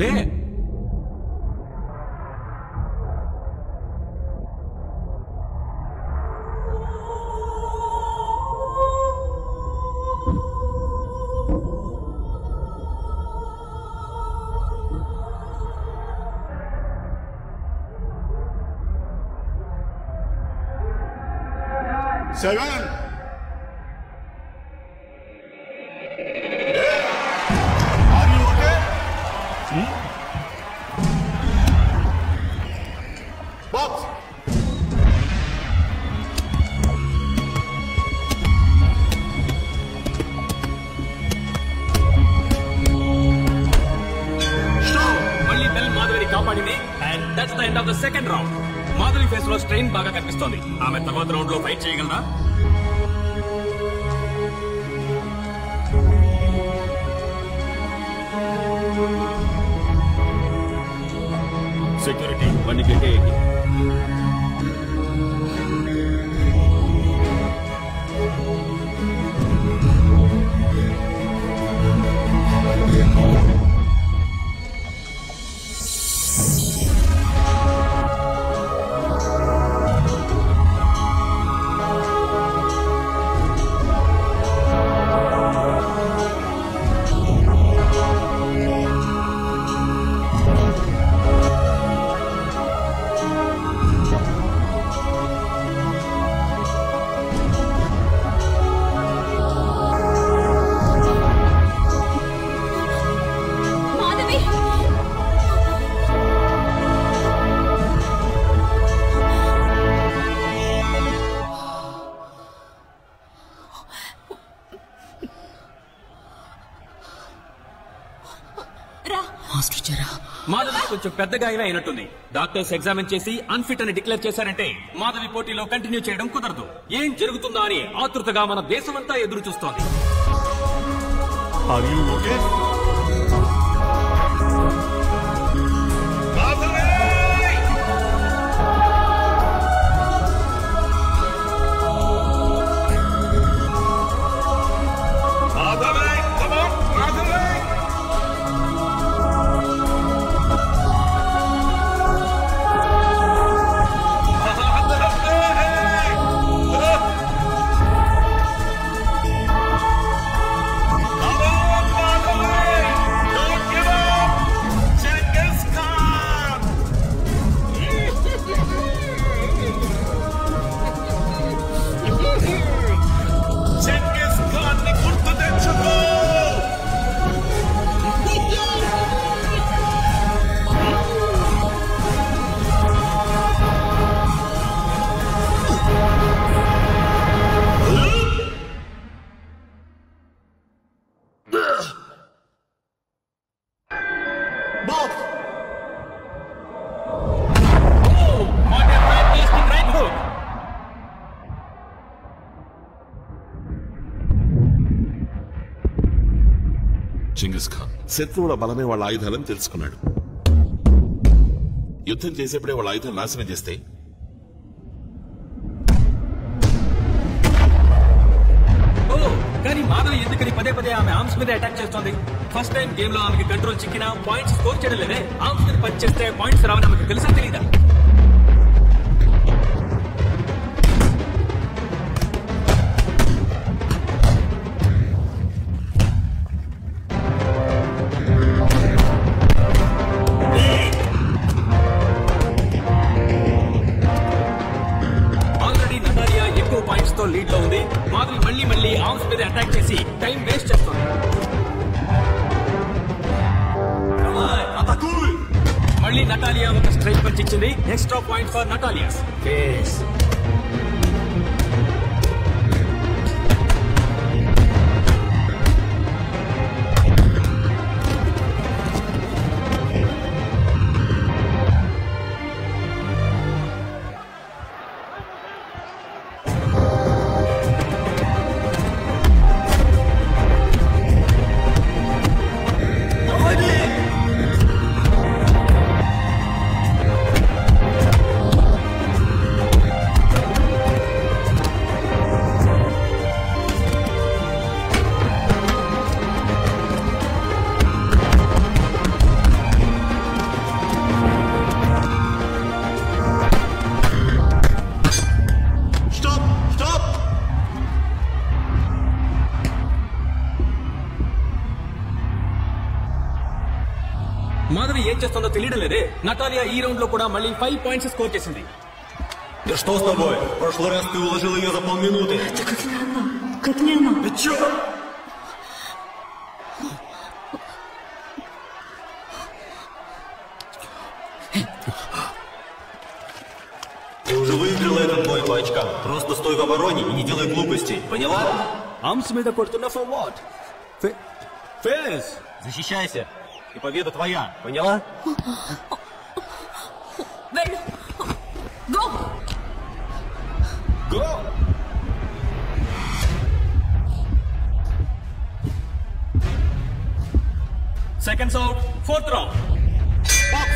లే సెవెన్. Box. మళ్ళీ బెల్ మాధవిని కాపాడింది. And that's the end of the second round. Madhavi face లో స్ట్రెయిన్ బాగా కనిపిస్తోంది. ఆమె తర్వాత రౌండ్ లో ఫైట్ చేయగలరా? Security one గెట్టేయండి. మాధవి కొంచెం పెద్దగా అయినట్టుంది. డాక్టర్స్ ఎగ్జామిన్ చేసి అన్ఫిట్ అని డిక్లేర్ చేశారంటే మాధవి పోటీలో కంటిన్యూ చేయడం కుదరదు. ఏం జరుగుతుందా అని ఆతృతగా మన దేశమంతా ఎదురు చూస్తోంది. Come on, Mathave! చింగిస్ ఖాన్ శత్రువుల బలమే వాళ్ళ ఆయుధాలని తెలుసుకున్నాడు. యుద్ధం చేసేప్పుడే వాళ్ళ ఆయుధం నాశనం చేస్తే కానీ మాధవి ఎందుకని పదే పదే ఆమె ఆర్మ్స్ మీద అటాక్ చేస్తోంది? ఫస్ట్ టైం గేమ్ లో ఆమెకి కంట్రోల్ చిక్కినా పాయింట్స్ స్కోర్ చేయడం లేదే. ఆర్మ్స్ మీద పని చేస్తే పాయింట్స్ రావని ఆమెకు తెలుసా తెలీదా? లీడ్ లో ఉంది. మాధవి మళ్ళీ మళ్ళీ ఆర్మ్స్ మీద అటాక్ చేసి టైం వేస్ట్ చేస్తుంది. మళ్ళీ నటాలియా ఒక స్ట్రైక్ పంచ్ ఇచ్చింది. Extra point for Natalia. Madhavi ఏం చేస్తుందో తెలియడం లేదే. నటాలియా ఈ రౌండ్ లో కూడా మళ్ళీ 5 పాయింట్స్ స్కోర్ చేసింది. Что с тобой? В прошлый раз ты уложил ее за полминуты. Это как не она. Как не она. Ты чё? Ты уже выиграла этот бой по очкам. Просто стой в обороне и не делай глупостей. Поняла? Армс మీద కొడుతున్నా for what? Фэс! Защищайся. И победа твоя. Поняла? Go! Go! Seconds out, 4th round. Box.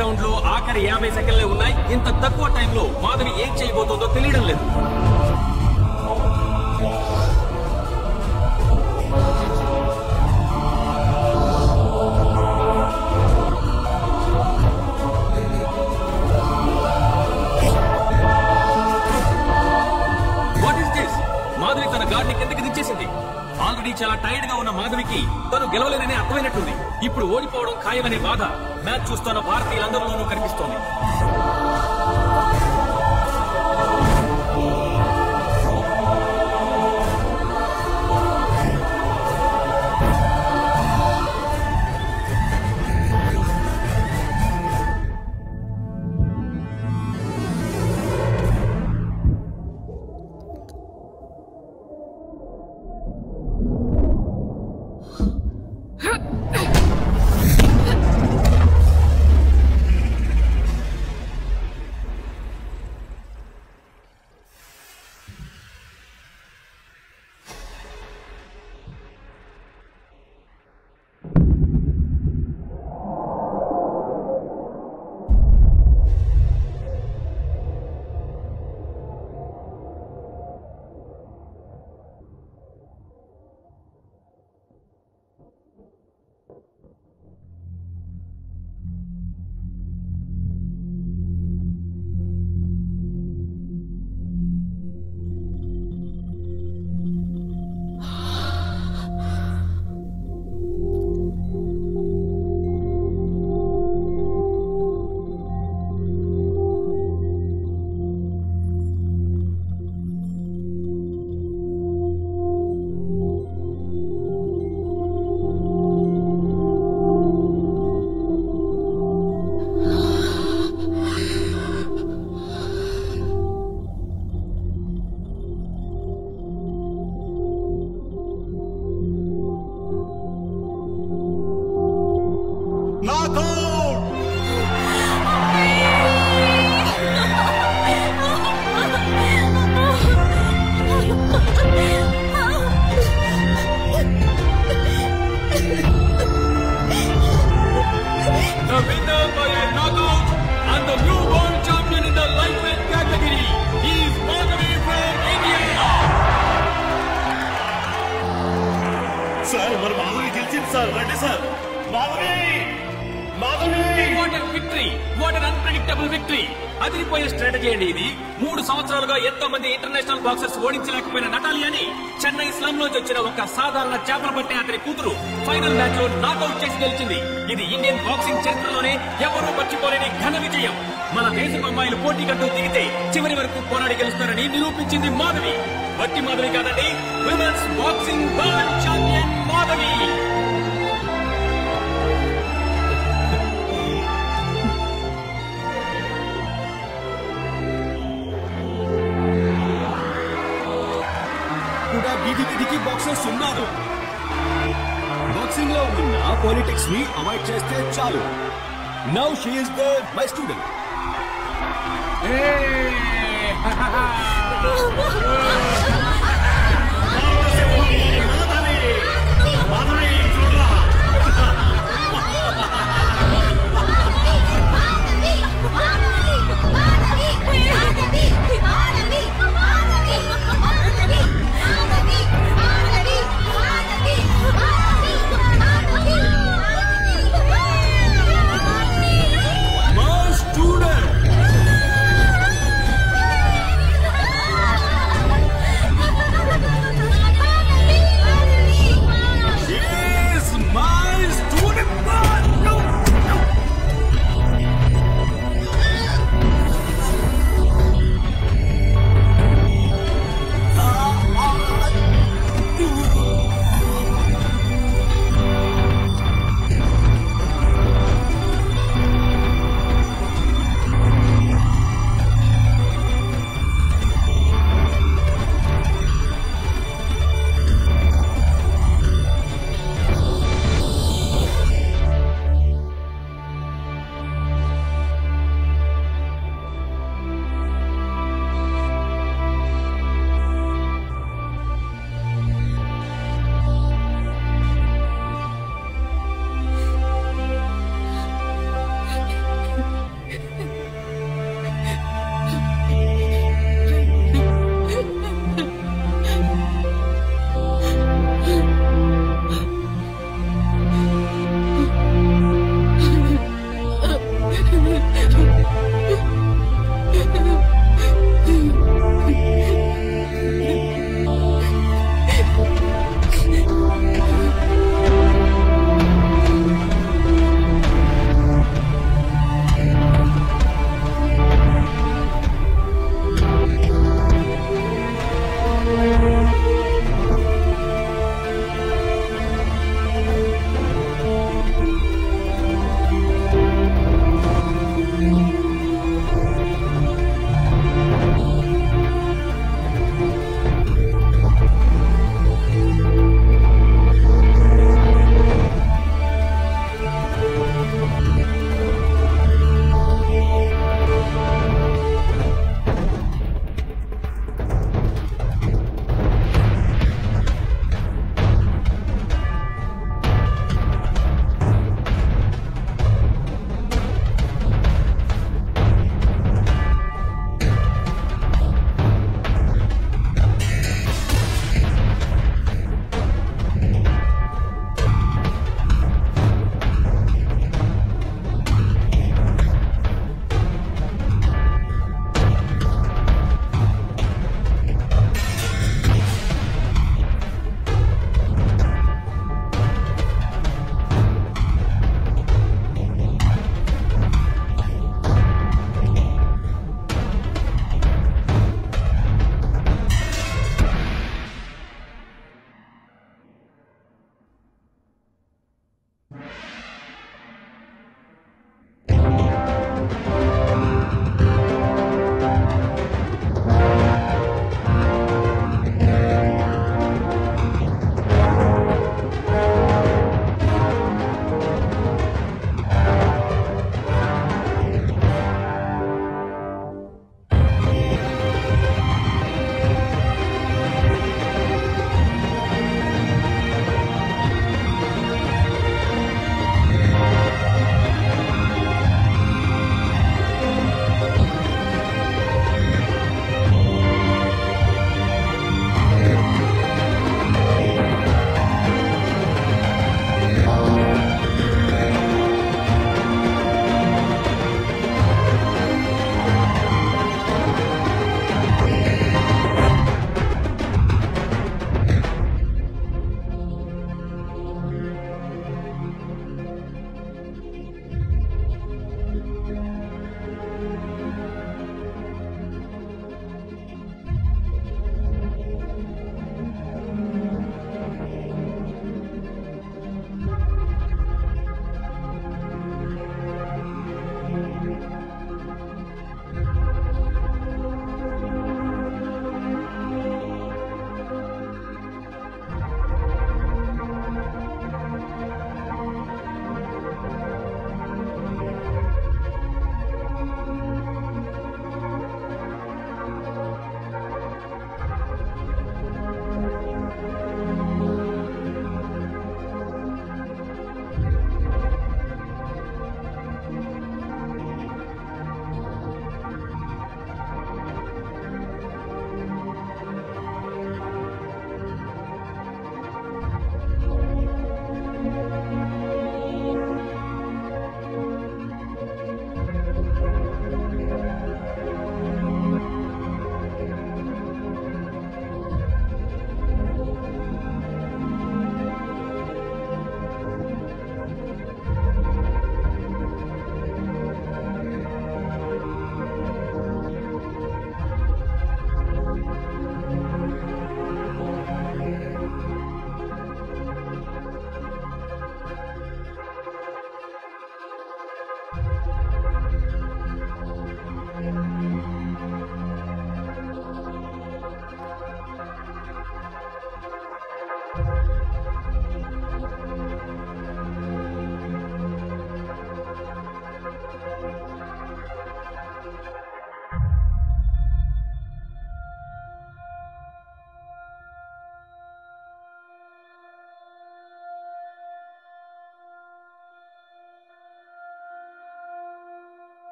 Round లో ఆఖరి 50 సెకండ్లే ఉన్నాయి. ఇంత తక్కువ టైంలో మాధవి ఏం చేయబోతుందో తెలియడం లేదు. What is this? మాధవి తన గార్డ్ ని కిందకి దించేసింది. ఆల్రెడీ చాలా టైర్డ్ గా ఉన్న మాధవికి తను గెలవలేదని అర్థమైనట్టుంది. ఇప్పుడు ఓడిపోవడం ఖాయమనే బాధ మ్యాచ్ చూస్తున్న భారతీయులందరిలోనూ కనిపిస్తోంది. సార్ రండి sir. Madhavi what a victory, what an unpredictable victory. అదిరిపోయే స్ట్రాటజీ అండి ఇది. 3 సంవత్సరాలుగా ఎంతో మంది ఇంటర్నేషనల్ బాక్సర్స్ ఓడించలేకపోయిన నటాలియాని చెన్నై స్లమ్ లోంచి వచ్చిన ఒక సాధారణ చేపలు పట్టే అతని కూతురు ఫైనల్ మ్యాచ్ లో నాకౌట్ చేసి గెలిచింది. ఇది ఇండియన్ బాక్సింగ్ చరిత్రలోనే ఎవరూ మర్చిపోలేని ఘన విజయం. మన దేశపు అమ్మాయిలు పోటీ కంటూ దిగితే చివరి వరకు పోరాడి గెలుస్తారని నిరూపించింది మాధవి. వట్టి మాధవి కాదండి, women's boxing world champion Madhavi. కూడా వీధి వీధికి బాక్సర్స్ ఉన్నారు. బాక్సింగ్ లో ఉన్న పాలిటిక్స్ ని అవాయిడ్ చేస్తే చాలు. Now she is my student.